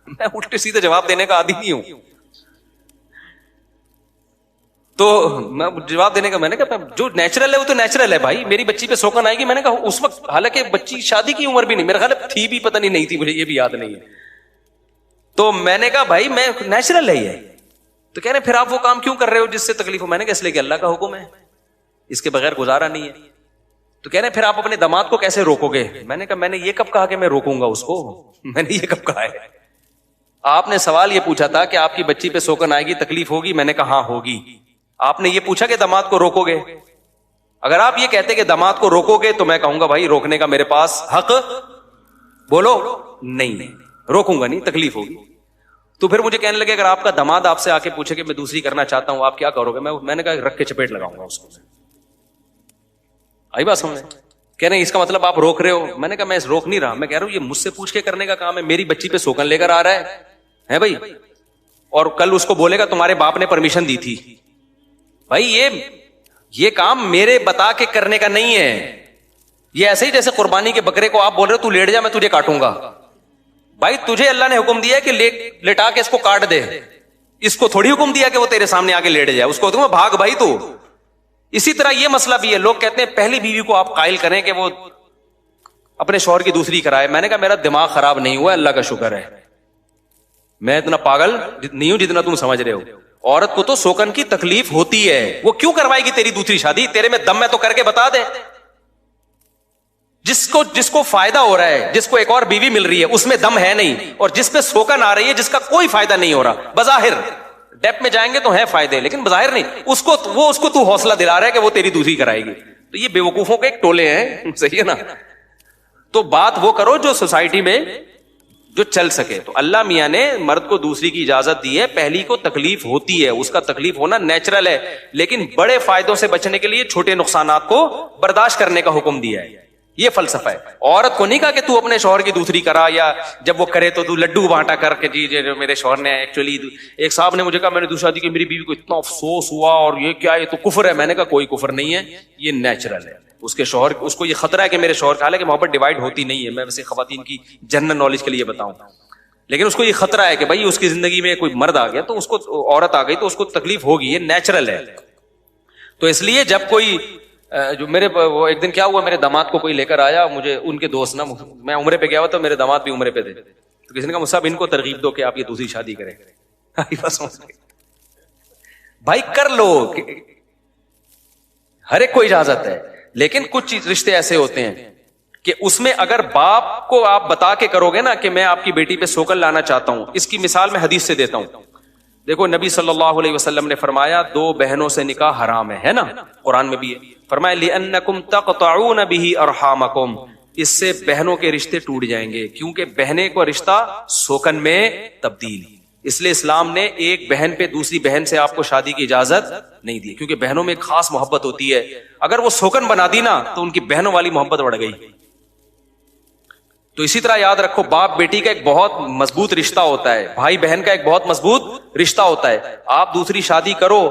میں الٹے سیدھے جواب دینے کا عادی نہیں ہوں. تو میں جواب دینے کا, میں نے کہا جو نیچرل ہے وہ تو نیچرل ہے بھائی. میری بچی پہ سوگن آئے گی. میں نے کہا اس وقت حالانکہ بچی شادی کی عمر بھی نہیں, میرا خیال تھی بھی, پتہ نہیں تھی, مجھے یہ بھی یاد نہیں ہے. تو میں نے کہا بھائی میں نیچرل ہے یہ. تو کہہ رہے پھر آپ وہ کام کیوں کر رہے ہو جس سے تکلیف ہو؟ میں نے کہا اس لیے کہ اللہ کا حکم ہے, اس کے بغیر گزارا نہیں ہے. تو کہہ رہے پھر آپ اپنے داماد کو کیسے روکو گے؟ میں نے کہا میں نے یہ کب کہا کہ میں روکوں گا اس کو؟ میں نے یہ کب کہا ہے؟ آپ نے سوال یہ پوچھا تھا کہ آپ کی بچی پہ سوکن آئے گی, تکلیف ہوگی. میں نے کہا ہاں ہوگی. آپ نے یہ پوچھا کہ داماد کو روکو گے. اگر آپ یہ کہتے کہ داماد کو روکو گے تو میں کہوں گا بھائی روکنے کا میرے پاس حق بولو نہیں, روکوں گا نہیں, تکلیف ہوگی. تو پھر مجھے کہنے لگے اگر آپ کا داماد آپ سے آ کے پوچھے کہ میں دوسری کرنا چاہتا ہوں, آپ کیا کرو گے؟ میں نے کہا رکھ کے چپیٹ لگاؤں گا اس کو. آئی بات سمجھ؟ کہہ رہے ہیں اس کا مطلب آپ روک رہے ہو. میں نے کہا میں روک نہیں رہا, میں کہہ رہا ہوں یہ مجھ سے پوچھ کے کرنے کا کام ہے. میری بچی پہ سوکن لے کر آ رہا ہے بھائی, اور کل اس کو بولے گا تمہارے باپ نے پرمیشن دی تھی. بھائی یہ کام میرے بتا کے کرنے کا نہیں ہے. یہ ایسے ہی جیسے قربانی کے بکرے کو آپ بول رہے ہو تو لیٹ جا میں تجھے کاٹوں گا. بھائی تجھے اللہ نے حکم دیا کہ لٹا کے اس کو کاٹ دے, اس کو تھوڑی حکم دیا کہ وہ تیرے سامنے آگے لیٹ جائے, اس کو تم بھاگ بھائی. تو اسی طرح یہ مسئلہ بھی ہے. لوگ کہتے ہیں پہلی بیوی کو آپ قائل کریں کہ وہ اپنے شوہر کی دوسری کرائے. میں نے کہا میرا دماغ خراب نہیں ہوا, اللہ کا شکر ہے, میں اتنا پاگل نہیں ہوں جتنا تم سمجھ رہے ہو. عورت کو تو سوکن کی تکلیف ہوتی ہے, وہ کیوں کروائے گی تیری دوسری شادی؟ تیرے میں دم ہے تو کر کے بتا دے. جس کو فائدہ ہو رہا ہے, جس کو ایک اور بیوی مل رہی ہے, اس میں دم ہے نہیں, اور جس پہ سوکن آ رہی ہے جس کا کوئی فائدہ نہیں ہو رہا, بظاہر ڈیپ میں جائیں گے تو ہے فائدے لیکن بظاہر نہیں, اس کو تو حوصلہ دلا رہا ہے کہ وہ تیری دوسری کرائے گی. تو یہ بیوقوفوں کے ایک ٹولے ہیں, صحیح ہے نا. تو بات وہ کرو جو سوسائٹی میں جو چل سکے. تو اللہ میاں نے مرد کو دوسری کی اجازت دی ہے, پہلی کو تکلیف ہوتی ہے, اس کا تکلیف ہونا نیچرل ہے, لیکن بڑے فائدوں سے بچنے کے لیے چھوٹے نقصانات کو برداشت کرنے کا حکم دیا ہے. یہ فلسفہ ہے. عورت کو نہیں کہا کہ تو اپنے شوہر کی دوسری کرا, یا جب وہ کرے تو لڈو بانٹا کر کے جی میرے شوہر نے ایکچولی. ایک صاحب نے مجھے کہا میں نے دوسری شادی کی, میری بیوی کو اتنا افسوس ہوا اور یہ کیا, یہ تو کفر ہے. میں نے کہا کوئی کفر نہیں ہے, یہ نیچرل ہے. اس کے شوہر, اس کو یہ خطرہ ہے کہ میرے شوہر کا, حالانکہ محبت ڈیوائڈ ہوتی نہیں ہے, میں ویسے خواتین کی جنرل نالج کے لیے بتاؤں, لیکن اس کو یہ خطرہ ہے کہ بھائی اس کی زندگی میں کوئی مرد آ گیا تو اس کو, عورت آ گئی تو اس کو تکلیف ہوگی, یہ نیچرل ہے. تو اس لیے جب کوئی جو میرے وہ ایک دن کیا ہوا, میرے داماد کو کوئی لے کر آیا, مجھے ان کے دوست نا, میں عمرے پہ گیا ہوا تو میرے داماد بھی عمرے پہ تھے, تو کسی نے کہا مصعب ان کو ترغیب دو کہ آپ یہ دوسری شادی کریں. بھائی کر لو, ہر ایک کو اجازت ہے, لیکن کچھ رشتے ایسے ہوتے ہیں کہ اس میں اگر باپ کو آپ بتا کے کرو گے نا کہ میں آپ کی بیٹی پہ سوکن لانا چاہتا ہوں, اس کی مثال میں حدیث سے دیتا ہوں. دیکھو نبی صلی اللہ علیہ وسلم نے فرمایا 2 بہنوں سے نکاح حرام ہے نا, قرآن میں بھی ہے, فرمایا لِأَنَّكُمْ تَقْطَعُونَ بِهِ أَرْحَامَكُمْ, اس سے بہنوں کے رشتے ٹوٹ جائیں گے, کیونکہ بہنیں کو رشتہ سوکن میں تبدیل. اس لیے اسلام نے ایک بہن پہ دوسری بہن سے آپ کو شادی کی اجازت نہیں دی, کیونکہ بہنوں میں ایک خاص محبت ہوتی ہے, اگر وہ سوکن بنا دی نا تو ان کی بہنوں والی محبت بڑھ گئی. تو اسی طرح یاد رکھو, باپ بیٹی کا ایک بہت مضبوط رشتہ ہوتا ہے, بھائی بہن کا ایک بہت مضبوط رشتہ ہوتا ہے. آپ دوسری شادی کرو,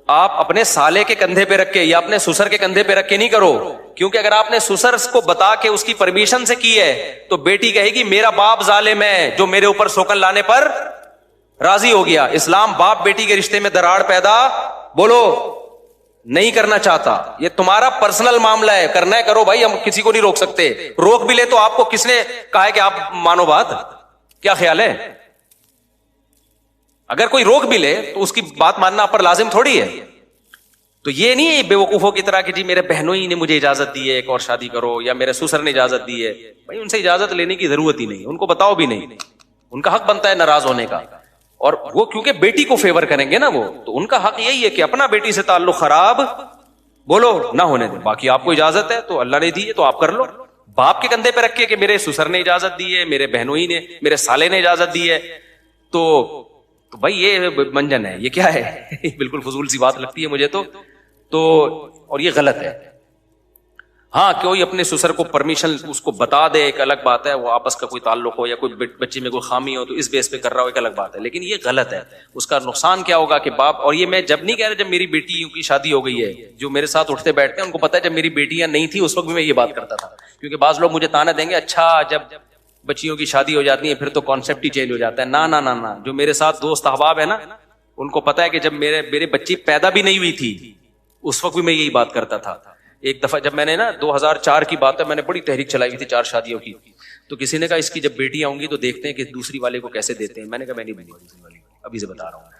آپ اپنے سالے کے کندھے پہ رکھ کے یا اپنے سسر کے کندھے پہ رکھ کے نہیں کرو, کیونکہ اگر آپ نے سسر کو بتا کے اس کی پرمیشن سے کی ہے تو بیٹی کہے گی میرا باپ ظالم ہے جو میرے اوپر سوکن لانے پر راضی ہو گیا. اسلام باپ بیٹی کے رشتے میں دراڑ پیدا بولو نہیں کرنا چاہتا, یہ تمہارا پرسنل معاملہ ہے, کرنا ہے کرو بھائی, ہم کسی کو نہیں روک سکتے. روک بھی لے تو آپ کو کس نے کہا ہے کہ آپ مانو بات, کیا خیال ہے؟ اگر کوئی روک بھی لے تو اس کی بات ماننا آپ پر لازم تھوڑی ہے. تو یہ نہیں ہے بے وقوفوں کی طرح کہ جی میرے بہنوں ہی نے مجھے اجازت دی ہے ایک اور شادی کرو, یا میرے سسر نے اجازت دی ہے. بھائی ان سے اجازت لینے کی ضرورت ہی نہیں, ان کو بتاؤ بھی نہیں, ان کا حق بنتا ہے ناراض ہونے کا. اور وہ کیونکہ بیٹی کو فیور کریں گے نا وہ, تو ان کا حق یہی ہے کہ اپنا بیٹی سے تعلق خراب بولو نہ ہونے دیں. باقی آپ کو اجازت ہے تو اللہ نے دی ہے تو آپ کر لو. باپ کے کندھے پہ رکھ کے کہ میرے سسر نے اجازت دی ہے, میرے بہنوں ہی نے, میرے سالے نے اجازت دی ہے, تو بھائی یہ منجن ہے, یہ کیا ہے؟ بالکل فضول سی بات لگتی ہے مجھے تو اور یہ غلط ہے. ہاں کوئی اپنے سسر کو پرمیشن اس کو بتا دے ایک الگ بات ہے, وہ آپس کا کوئی تعلق ہو یا کوئی بچے میں کوئی خامی ہو تو اس بیس پہ کر رہا ہو ایک الگ بات ہے, لیکن یہ غلط ہے. اس کا نقصان کیا ہوگا کہ باپ, اور یہ میں جب نہیں کہہ رہا جب میری بیٹیوں کی شادی ہو گئی ہے, جو میرے ساتھ اٹھتے بیٹھتے ہیں ان کو پتا ہے جب میری بیٹیاں نہیں تھی اس وقت بھی میں یہ بات کرتا تھا, کیونکہ بعض لوگ مجھے تانا دیں گے اچھا جب بچیوں کی شادی ہو جاتی ہے پھر تو کانسیپٹ ہی چینج ہو جاتا ہے. نہ, جو میرے ساتھ دوست احباب ہے نا ان کو پتا ہے کہ جب میرے بچی پیدا بھی نہیں ہوئی تھی اس وقت بھی میں یہی بات کرتا تھا. ایک دفعہ جب میں نے نا 2004 کی بات ہے, میں نے بڑی تحریک چلائی ہوئی تھی 4 شادیوں کی, تو کسی نے کہا اس کی جب بیٹیاں ہوں گی تو دیکھتے ہیں کہ دوسری والے کو کیسے دیتے ہیں. میں نے کہا میں نہیں دوں گا دوسری والے کو, ابھی سے بتا رہا ہوں.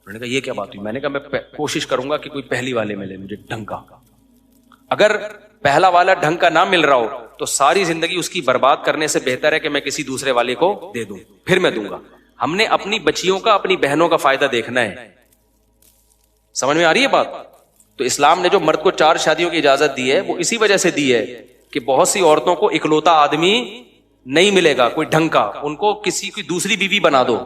میں نے کہا یہ کیا بات ہوئی؟ میں نے کہا میں کوشش کروں گا کہ کوئی پہلی والے ملے مجھے ڈھنگ کا. اگر پہلا والا ڈھنگ کا نہ مل رہا ہو تو ساری زندگی اس کی برباد کرنے سے بہتر ہے کہ میں کسی دوسرے والے کو دے دوں, پھر میں دوں گا. ہم نے اپنی بچیوں کا, اپنی بہنوں کا فائدہ دیکھنا ہے. سمجھ میں آ رہی ہے بات؟ تو اسلام نے جو مرد کو 4 شادیوں کی اجازت دی ہے وہ اسی وجہ سے دی ہے کہ بہت سی عورتوں کو اکلوتا آدمی نہیں ملے گا کوئی ڈھنگ کا, ان کو کسی کی دوسری بیوی بنا دو.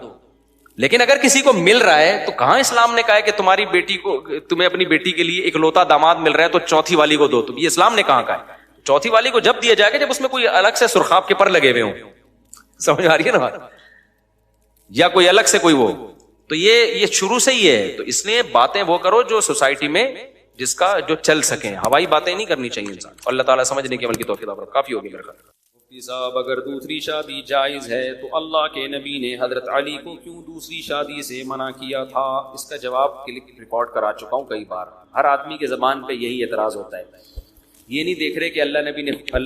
لیکن اگر کسی کو مل رہا ہے تو کہاں اسلام نے کہا ہے کہ تمہاری بیٹی کو, تمہیں اپنی بیٹی کے لیے اکلوتا داماد مل رہا ہے تو چوتھی والی کو دو. تو یہ اسلام نے کہاں کہا ہے؟ چوتھی والی کو جب دیا جائے گا جب اس میں کوئی الگ سے سرخاب کے پر لگے ہوئے ہوں. سمجھ آ رہی ہے نا بات؟ یا کوئی الگ سے کوئی وہ, تو یہ شروع سے ہی ہے. تو اس لیے باتیں وہ کرو جو سوسائٹی میں جس کا جو چل سکیں, ہوائی باتیں نہیں کرنی چاہیے انسان. اللہ تعالیٰ سمجھنے کے عمل کی توفیق عطا. کافی ہوگی میرے خیال. مفتی صاحب اگر دوسری شادی جائز ہے تو اللہ کے نبی نے حضرت علی کو کیوں دوسری شادی سے منع کیا تھا؟ اس کا جواب کلک ریکارڈ کرا چکا ہوں کئی بار. ہر آدمی کے زبان پہ یہی اعتراض ہوتا ہے, یہ نہیں دیکھ رہے کہ اللہ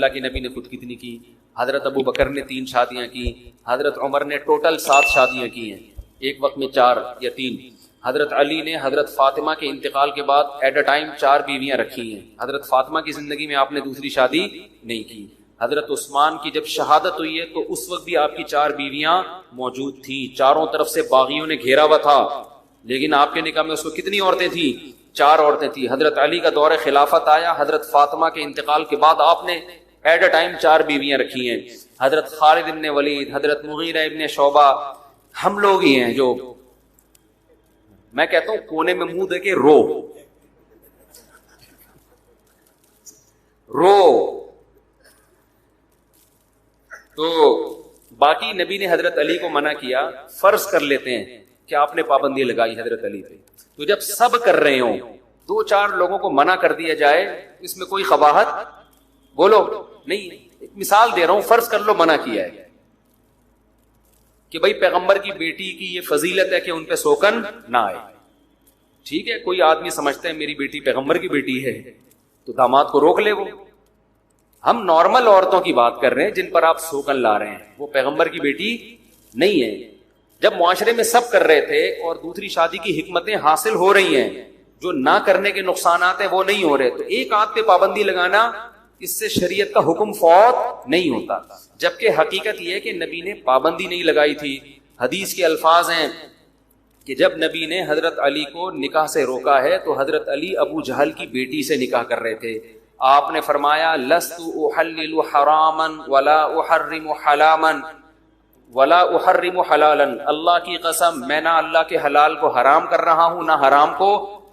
کے نبی نے خود کتنی کی, حضرت ابو بکر نے 3 شادیاں کی, حضرت عمر نے ٹوٹل 7 شادیاں کی ہیں, ایک وقت میں 4 یا 3. حضرت علی نے حضرت فاطمہ کے انتقال کے بعد ایٹ اے ٹائم 4 بیویاں رکھی ہیں. حضرت فاطمہ کی زندگی میں آپ نے دوسری شادی نہیں کی. حضرت عثمان کی جب شہادت ہوئی ہے تو اس وقت بھی آپ کی 4 بیویاں موجود تھیں. چاروں طرف سے باغیوں نے گھیرا ہوا تھا, لیکن آپ کے نکاح میں اس وقت کتنی عورتیں تھیں؟ 4 عورتیں تھیں. حضرت علی کا دور خلافت آیا, حضرت فاطمہ کے انتقال کے بعد آپ نے ایٹ اے ٹائم 4 بیویاں رکھی ہیں. حضرت خالد ابن ولید, حضرت مغیرہ ابن شعبہ, ہم لوگ ہی ہیں جو, میں کہتا ہوں کونے میں منہ دے کے رو. تو باقی نبی نے حضرت علی کو منع کیا. فرض کر لیتے ہیں کہ آپ نے پابندی لگائی حضرت علی پہ, تو جب سب کر رہے ہوں دو چار لوگوں کو منع کر دیا جائے اس میں کوئی قباحت بولو نہیں. ایک مثال دے رہا ہوں, فرض کر لو منع کیا ہے کہ بھائی پیغمبر کی بیٹی کی یہ فضیلت ہے کہ ان پہ سوکن نہ آئے. ٹھیک ہے, کوئی آدمی سمجھتا ہے میری بیٹی پیغمبر کی بیٹی ہے تو داماد کو روک لے. وہ ہم نارمل عورتوں کی بات کر رہے ہیں جن پر آپ سوکن لا رہے ہیں, وہ پیغمبر کی بیٹی نہیں ہے. جب معاشرے میں سب کر رہے تھے اور دوسری شادی کی حکمتیں حاصل ہو رہی ہیں, جو نہ کرنے کے نقصانات ہیں وہ نہیں ہو رہے, تو ایک آدھ پہ پابندی لگانا اس سے شریعت کا حکم فوت نہیں ہوتا. جبکہ حقیقت یہ ہے کہ نبی نے پابندی نہیں لگائی تھی. حدیث کے الفاظ ہیں کہ جب نبی نے حضرت علی کو نکاح سے روکا ہے تو حضرت علی ابو جہل کی بیٹی سے نکاح کر رہے تھے. آپ نے فرمایا لست احلل حراما ولا احرم حلاما ولا احرم حلالا, اللہ کی قسم میں نہ اللہ کے حلال کو حرام کر رہا ہوں نہ حرام کو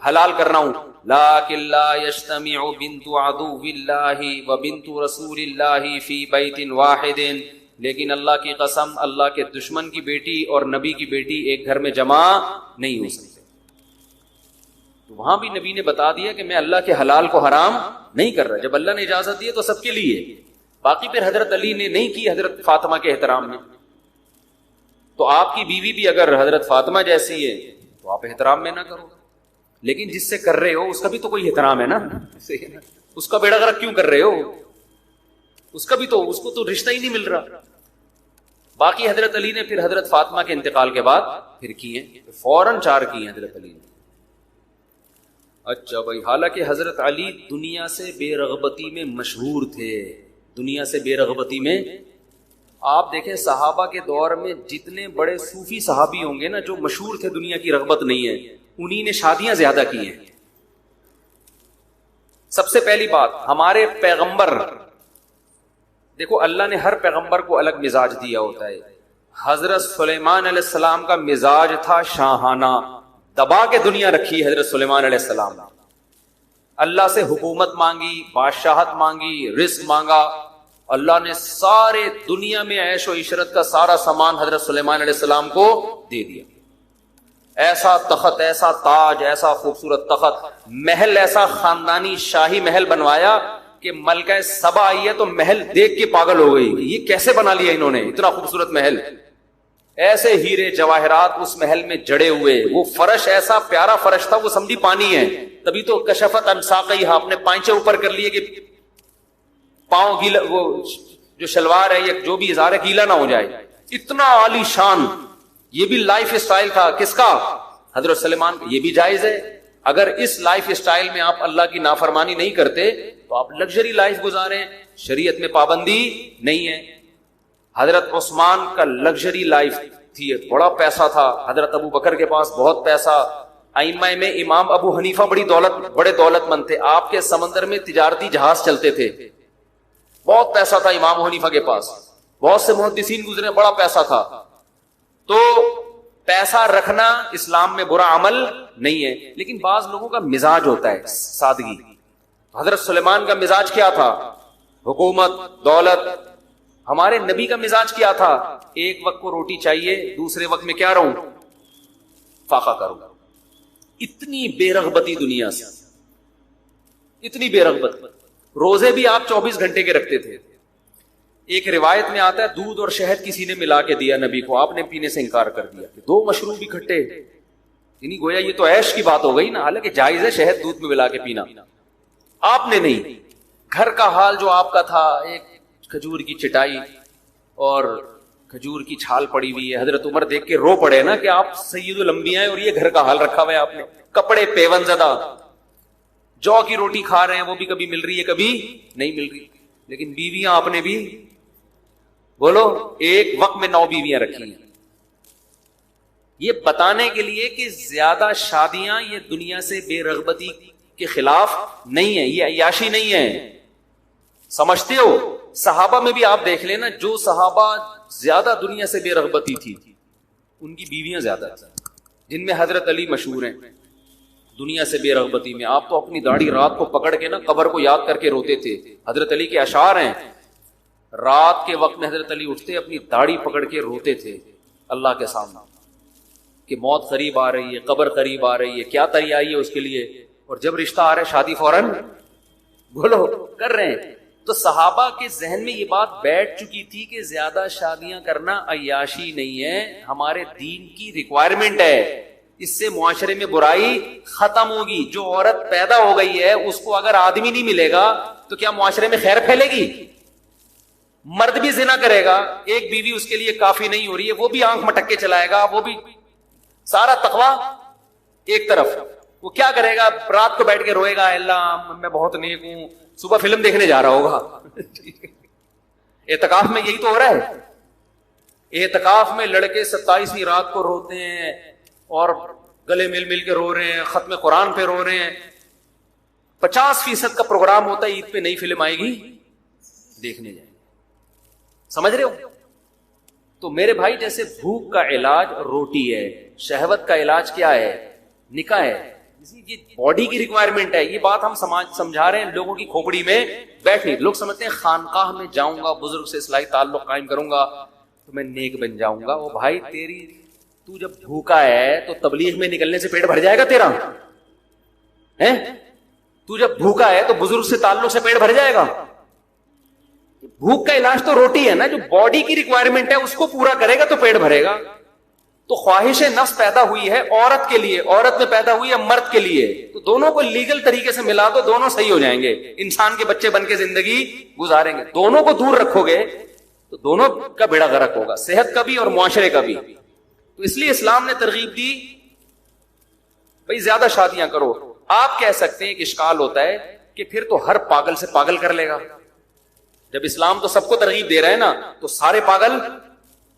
حلال کر رہا ہوں. لیکن لا یجتمع بنت عدو اللہ وبنت رسول اللہ فی بیت واحد, لیکن اللہ کی قسم اللہ کے دشمن کی بیٹی اور نبی کی بیٹی ایک گھر میں جمع نہیں ہو سکتے. تو وہاں بھی نبی نے بتا دیا کہ میں اللہ کے حلال کو حرام نہیں کر رہا. جب اللہ نے اجازت دی تو سب کے لیے. باقی پھر حضرت علی نے نہیں کی حضرت فاطمہ کے احترام میں, تو آپ کی بیوی بھی اگر حضرت فاطمہ جیسی ہے تو آپ احترام میں نہ کرو, لیکن جس سے کر رہے ہو اس کا بھی تو کوئی احترام ہے نا. اس کا بیڑا غرق کیوں کر رہے ہو, اس کا بھی تو, اس کو تو رشتہ ہی نہیں مل رہا. باقی حضرت علی نے پھر حضرت فاطمہ کے انتقال کے بعد پھر کیے, فوراً 4 کیے حضرت علی نے. اچھا بھائی, حالانکہ حضرت علی دنیا سے بے رغبتی میں مشہور تھے. دنیا سے بے رغبتی میں آپ دیکھیں صحابہ کے دور میں جتنے بڑے صوفی صحابی ہوں گے نا جو مشہور تھے دنیا کی رغبت نہیں ہے, انہی نے شادیاں زیادہ کی ہیں. سب سے پہلی بات ہمارے پیغمبر, دیکھو اللہ نے ہر پیغمبر کو الگ مزاج دیا ہوتا ہے. حضرت سلیمان علیہ السلام کا مزاج تھا شاہانہ, دبا کے دنیا رکھی حضرت سلیمان علیہ السلام نے. اللہ سے حکومت مانگی, بادشاہت مانگی, رزق مانگا. اللہ نے سارے دنیا میں عیش و عشرت کا سارا سامان حضرت سلیمان علیہ السلام کو دے دیا. ایسا تخت, ایسا تاج, ایسا خوبصورت تخت, محل ایسا خاندانی شاہی محل بنوایا کہ ملکہ سبا آئی ہے تو محل دیکھ کے پاگل ہو گئی, یہ کیسے بنا لیا انہوں نے اتنا خوبصورت محل. ایسے ہیرے جواہرات اس محل میں جڑے ہوئے, وہ فرش ایسا پیارا فرش تھا وہ سمجھی پانی ہے. تبھی تو کشفت عن ساقیہا, اپنے پائنچے اوپر کر لیے کہ پاؤں گیلا, وہ جو شلوار ہے یا جو بھی اظہار ہے گیلا نہ ہو جائے. اتنا عالی شان, یہ بھی لائف اسٹائل تھا کس کا, حضرت سلیمان. یہ بھی جائز ہے, اگر اس لائف اسٹائل میں آپ اللہ کی نافرمانی نہیں کرتے تو آپ لگژری لائف گزاریں, شریعت میں پابندی نہیں ہے. حضرت عثمان کا لگژری لائف تھی, بڑا پیسہ تھا. حضرت ابو بکر کے پاس بہت پیسہ. ائمہ میں امام ابو حنیفہ بڑے دولت مند تھے, آپ کے سمندر میں تجارتی جہاز چلتے تھے, بہت پیسہ تھا امام حنیفہ کے پاس. بہت سے محدثین گزرے, بڑا پیسہ تھا. تو پیسہ رکھنا اسلام میں برا عمل نہیں ہے, لیکن بعض لوگوں کا مزاج ہوتا ہے سادگی. حضرت سلیمان کا مزاج کیا تھا, حکومت, دولت. ہمارے نبی کا مزاج کیا تھا, ایک وقت کو روٹی چاہیے, دوسرے وقت میں کیا رہوں, فاقہ کروں. اتنی بے رغبتی دنیا سے, اتنی بے رغبت. روزے بھی آپ 24 گھنٹے کے رکھتے تھے. ایک روایت میں آتا ہے دودھ اور شہد کسی نے ملا کے دیا نبی کو, آپ نے پینے سے انکار کر دیا. 2 مشروب اکٹھے, یعنی گویا یہ تو عیش کی بات ہو گئی نا, حالانکہ جائز ہے شہد دودھ میں ملا کے پینا. آپ نے نہیں. گھر کا حال جو آپ کا تھا, ایک کھجور کی چٹائی اور کھجور کی چھال پڑی ہوئی ہے. حضرت عمر دیکھ کے رو پڑے نا کہ آپ سید الانبیاء ہیں اور یہ گھر کا حال رکھا ہوا ہے آپ نے. کپڑے پیون زدہ, جو کی روٹی کھا رہے ہیں وہ بھی کبھی مل رہی ہے کبھی نہیں مل رہی. لیکن بیویاں آپ نے بھی بولو ایک وقت میں 9 بیویاں رکھی ہیں. یہ بتانے کے لیے کہ زیادہ شادیاں یہ دنیا سے بے رغبتی کے خلاف نہیں ہے, یہ عیاشی نہیں ہے. سمجھتے ہو, صحابہ میں بھی آپ دیکھ لینا, جو صحابہ زیادہ دنیا سے بے رغبتی تھی ان کی بیویاں زیادہ تھیں, جن میں حضرت علی مشہور ہیں دنیا سے بے رغبتی میں. آپ تو اپنی داڑھی رات کو پکڑ کے نا قبر کو یاد کر کے روتے تھے. حضرت علی کے اشعار ہیں, رات کے وقت میں حضرت علی اٹھتے اپنی داڑھی پکڑ کے روتے تھے اللہ کے سامنے کہ موت قریب آ رہی ہے, قبر قریب آ رہی ہے, کیا تیاری ہے اس کے لیے. اور جب رشتہ آ رہا ہے شادی فوراً بولو کر رہے ہیں. تو صحابہ کے ذہن میں یہ بات بیٹھ چکی تھی کہ زیادہ شادیاں کرنا عیاشی نہیں ہے, ہمارے دین کی ریکوائرمنٹ ہے, اس سے معاشرے میں برائی ختم ہوگی. جو عورت پیدا ہو گئی ہے اس کو اگر آدمی نہیں ملے گا تو کیا معاشرے میں خیر پھیلے گی؟ مرد بھی زنا کرے گا, ایک بیوی اس کے لیے کافی نہیں ہو رہی ہے, وہ بھی آنکھ مٹک کے چلائے گا, وہ بھی سارا تقویٰ ایک طرف, وہ کیا کرے گا؟ رات کو بیٹھ کے روئے گا, اللہ میں بہت نیک ہوں, صبح فلم دیکھنے جا رہا ہوگا. اعتکاف میں یہی تو ہو رہا ہے. اعتکاف میں لڑکے 27ویں رات کو روتے ہیں اور گلے مل مل کے رو رہے ہیں, ختم قرآن پہ رو رہے ہیں. 50% کا پروگرام ہوتا ہے عید پہ نئی فلم آئے گی دیکھنے جائیں. سمجھ رہے ہو؟ تو میرے بھائی جیسے بھوک کا علاج روٹی ہے, شہوت کا علاج کیا ہے؟ نکاح ہے. یہ باڈی کی ریکوائرمنٹ ہے. یہ بات ہم سمجھا رہے ہیں لوگوں کی کھوپڑی میں بیٹھے. لوگ سمجھتے ہیں خانقاہ میں جاؤں گا, بزرگ سے اصلاحی تعلق قائم کروں گا تو میں نیک بن جاؤں گا. وہ بھائی تیری تو جب بھوکا ہے تو تبلیغ میں نکلنے سے پیٹ بھر جائے گا تیرا؟ تو جب بھوکا ہے تو بزرگ سے تعلق سے پیٹ بھر جائے گا؟ بھوک کا علاج تو روٹی ہے نا. جو باڈی کی ریکوائرمنٹ ہے اس کو پورا کرے گا تو پیٹ بھرے گا. تو خواہش نفس پیدا ہوئی ہے عورت کے لیے, عورت میں پیدا ہوئی ہے مرد کے لیے, تو دونوں کو لیگل طریقے سے ملا دو, دونوں صحیح ہو جائیں گے, انسان کے بچے بن کے زندگی گزاریں گے. دونوں کو دور رکھو گے تو دونوں کا بیڑا غرق ہوگا, صحت کا بھی اور معاشرے کا بھی. تو اس لیے اسلام نے ترغیب دی بھائی زیادہ شادیاں کرو. آپ کہہ سکتے ہیں کہ اشکال ہوتا ہے کہ پھر تو ہر پاگل سے پاگل کر لے گا. جب اسلام تو سب کو ترغیب دے رہا ہے نا, تو سارے پاگل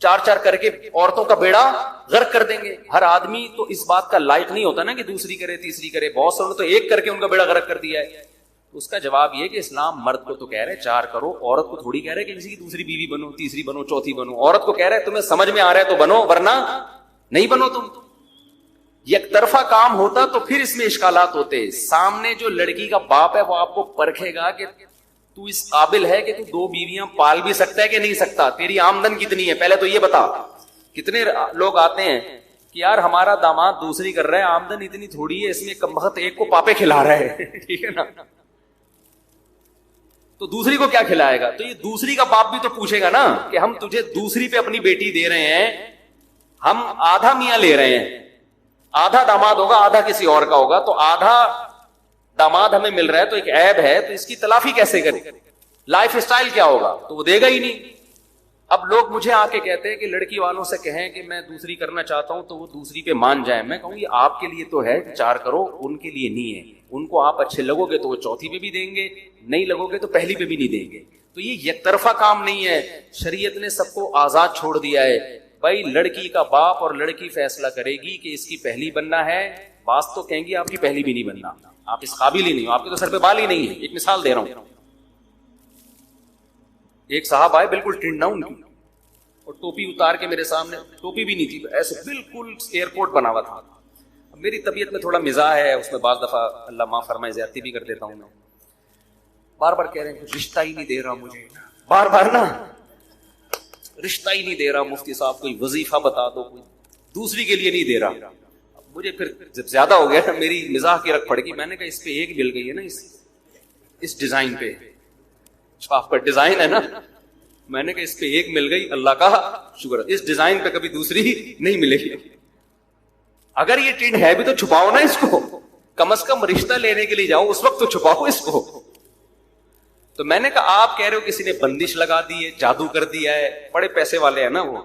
4 کر کے عورتوں کا بیڑا غرق کر دیں گے. ہر آدمی تو اس بات کا لائق نہیں ہوتا نا کہ دوسری کرے تیسری کرے. بہت سے تو ایک کر کے ان کا بیڑا غرق کر دیا ہے. تو اس کا جواب یہ کہ اسلام مرد کو تو کہہ رہے 4 کرو, عورت کو تھوڑی کہہ رہے کہ کسی کی دوسری بیوی بنو, تیسری بنو, چوتھی بنو. عورت کو کہہ رہے تمہیں سمجھ میں آ رہا ہے تو بنو, ورنہ نہیں بنو. تم یک طرفہ کام ہوتا تو پھر اس میں اشکالات ہوتے. سامنے جو لڑکی کا باپ ہے وہ آپ کو پرکھے گا کہ تو اس قابل ہے کہ تو 2 بیویاں پال بھی سکتا ہے کہ نہیں سکتا, تیری آمدن کتنی ہے پہلے تو یہ بتا. کتنے لوگ آتے ہیں کہ یار ہمارا داماد دوسری کر رہا ہے, آمدن اتنی تھوڑی ہے, اس میں کم وقت ایک کو پاپے کھلا رہا ہے. ٹھیک ہے نا, تو دوسری کو کیا کھلائے گا؟ تو یہ دوسری کا باپ بھی تو پوچھے گا نا کہ ہم تجھے دوسری پہ اپنی بیٹی دے رہے ہیں, ہم آدھا میاں لے رہے ہیں, آدھا داماد ہوگا آدھا کسی اور کا ہوگا, تو آدھا داماد ہمیں مل رہا ہے تو ایک عیب ہے, تو اس کی تلافی کیسے کرے؟ لائف اسٹائل کیا ہوگا؟ تو وہ دے گا ہی نہیں. اب لوگ مجھے آ کے کہتے ہیں کہ لڑکی والوں سے کہیں کہ میں دوسری کرنا چاہتا ہوں تو وہ دوسری پہ مان جائیں. میں کہوں یہ آپ کے لیے تو ہے 4 کرو, ان کے لیے نہیں ہے. ان کو آپ اچھے لگو گے تو وہ چوتھی پہ بھی دیں گے, نہیں لگو گے تو پہلی پہ بھی نہیں دیں گے. تو یہ یک طرفہ کام نہیں ہے. شریعت نے سب کو آزاد چھوڑ دیا ہے. بھائی لڑکی کا باپ اور لڑکی فیصلہ کرے گی کہ اس کی پہلی بننا ہے. باس تو کہیں گی آپ کی پہلی بھی نہیں بننا, آپ اس قابل ہی نہیں ہو, آپ کے تو سر پہ بال ہی نہیں ہے. ایک مثال دے رہا ہوں. ایک صاحب آئے بالکل ٹنڈا ان کی, اور ٹوپی اتار کے میرے سامنے, ٹوپی بھی نہیں تھی, ایسے بالکل ایئرپورٹ بنا ہوا تھا. میری طبیعت میں تھوڑا مزاح ہے, اس میں بعض دفعہ اللہ معاف فرمائے زیادتی بھی کر دیتا ہوں. میں بار بار کہہ رہے ہیں رشتہ ہی نہیں دے رہا مجھے, بار بار نا رشتہ ہی نہیں دے رہا مفتی صاحب, کوئی وظیفہ بتا دو, کوئی دوسری کے لیے نہیں دے رہا. مجھے پھر جب زیادہ ہو گیا میری مزاح کی رکھ پڑ گئی. میں نے کہا اس پہ ایک مل گئی ہے نا, اس ڈیزائن پہ جو آپ کا ڈیزائن ہے نا, میں نے کہا اس پہ ایک مل گئی, اللہ کا شکر. اس ڈیزائن پہ کبھی دوسری نہیں ملے گی. اگر یہ ٹرینڈ ہے بھی تو چھپاؤ نا اس کو, کم از کم رشتہ لینے کے لیے جاؤ اس وقت تو چھپاؤ اس کو. تو میں نے کہا آپ کہہ رہے ہو کسی نے بندش لگا دی ہے, جادو کر دیا ہے, بڑے پیسے والے ہیں نا وہ,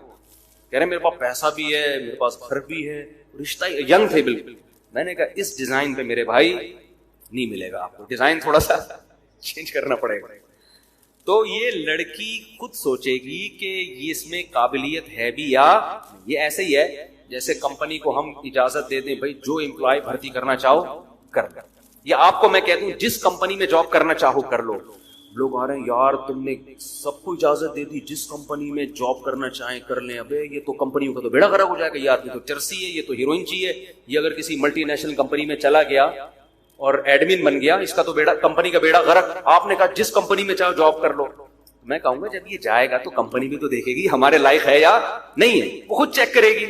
کہہ رہے میرے پاس پیسہ بھی ہے, میرے پاس گھر بھی ہے, رشتہ ینگ تھے بالکل. میں نے کہا اس ڈیزائن پہ میرے بھائی نہیں ملے گا آپ کو, ڈیزائن تھوڑا سا چینج کرنا پڑے گا. تو یہ لڑکی خود سوچے گی کہ یہ اس میں قابلیت ہے بھی یا یہ ایسے ہی ہے جیسے کمپنی کو ہم اجازت دے دیں بھائی جو امپلائی بھرتی کرنا چاہو کر لو, یا آپ کو میں کہہ دوں جس کمپنی میں جاب کرنا چاہو کر لو. لوگ آ رہے ہیں یار تم نے سب کو اجازت دے دی, جس کمپنی میں جاب کرنا چاہیں کر لیں. ابے یہ تو کمپنیوں کا تو بیڑا غرق ہو جائے گا, یار یہ تو چرسی ہے, یہ تو ہیروئن چاہیے. یہ اگر کسی ملٹی نیشنل کمپنی میں چلا گیا اور ایڈمن بن گیا, اس کا تو بیڑا, کمپنی کا بیڑا غرق. آپ نے کہا جس کمپنی میں چاہو جاب کر لو. میں کہوں گا جب یہ جائے گا تو کمپنی بھی تو دیکھے گی ہمارے لائق ہے یا نہیں ہے, وہ خود چیک کرے گی.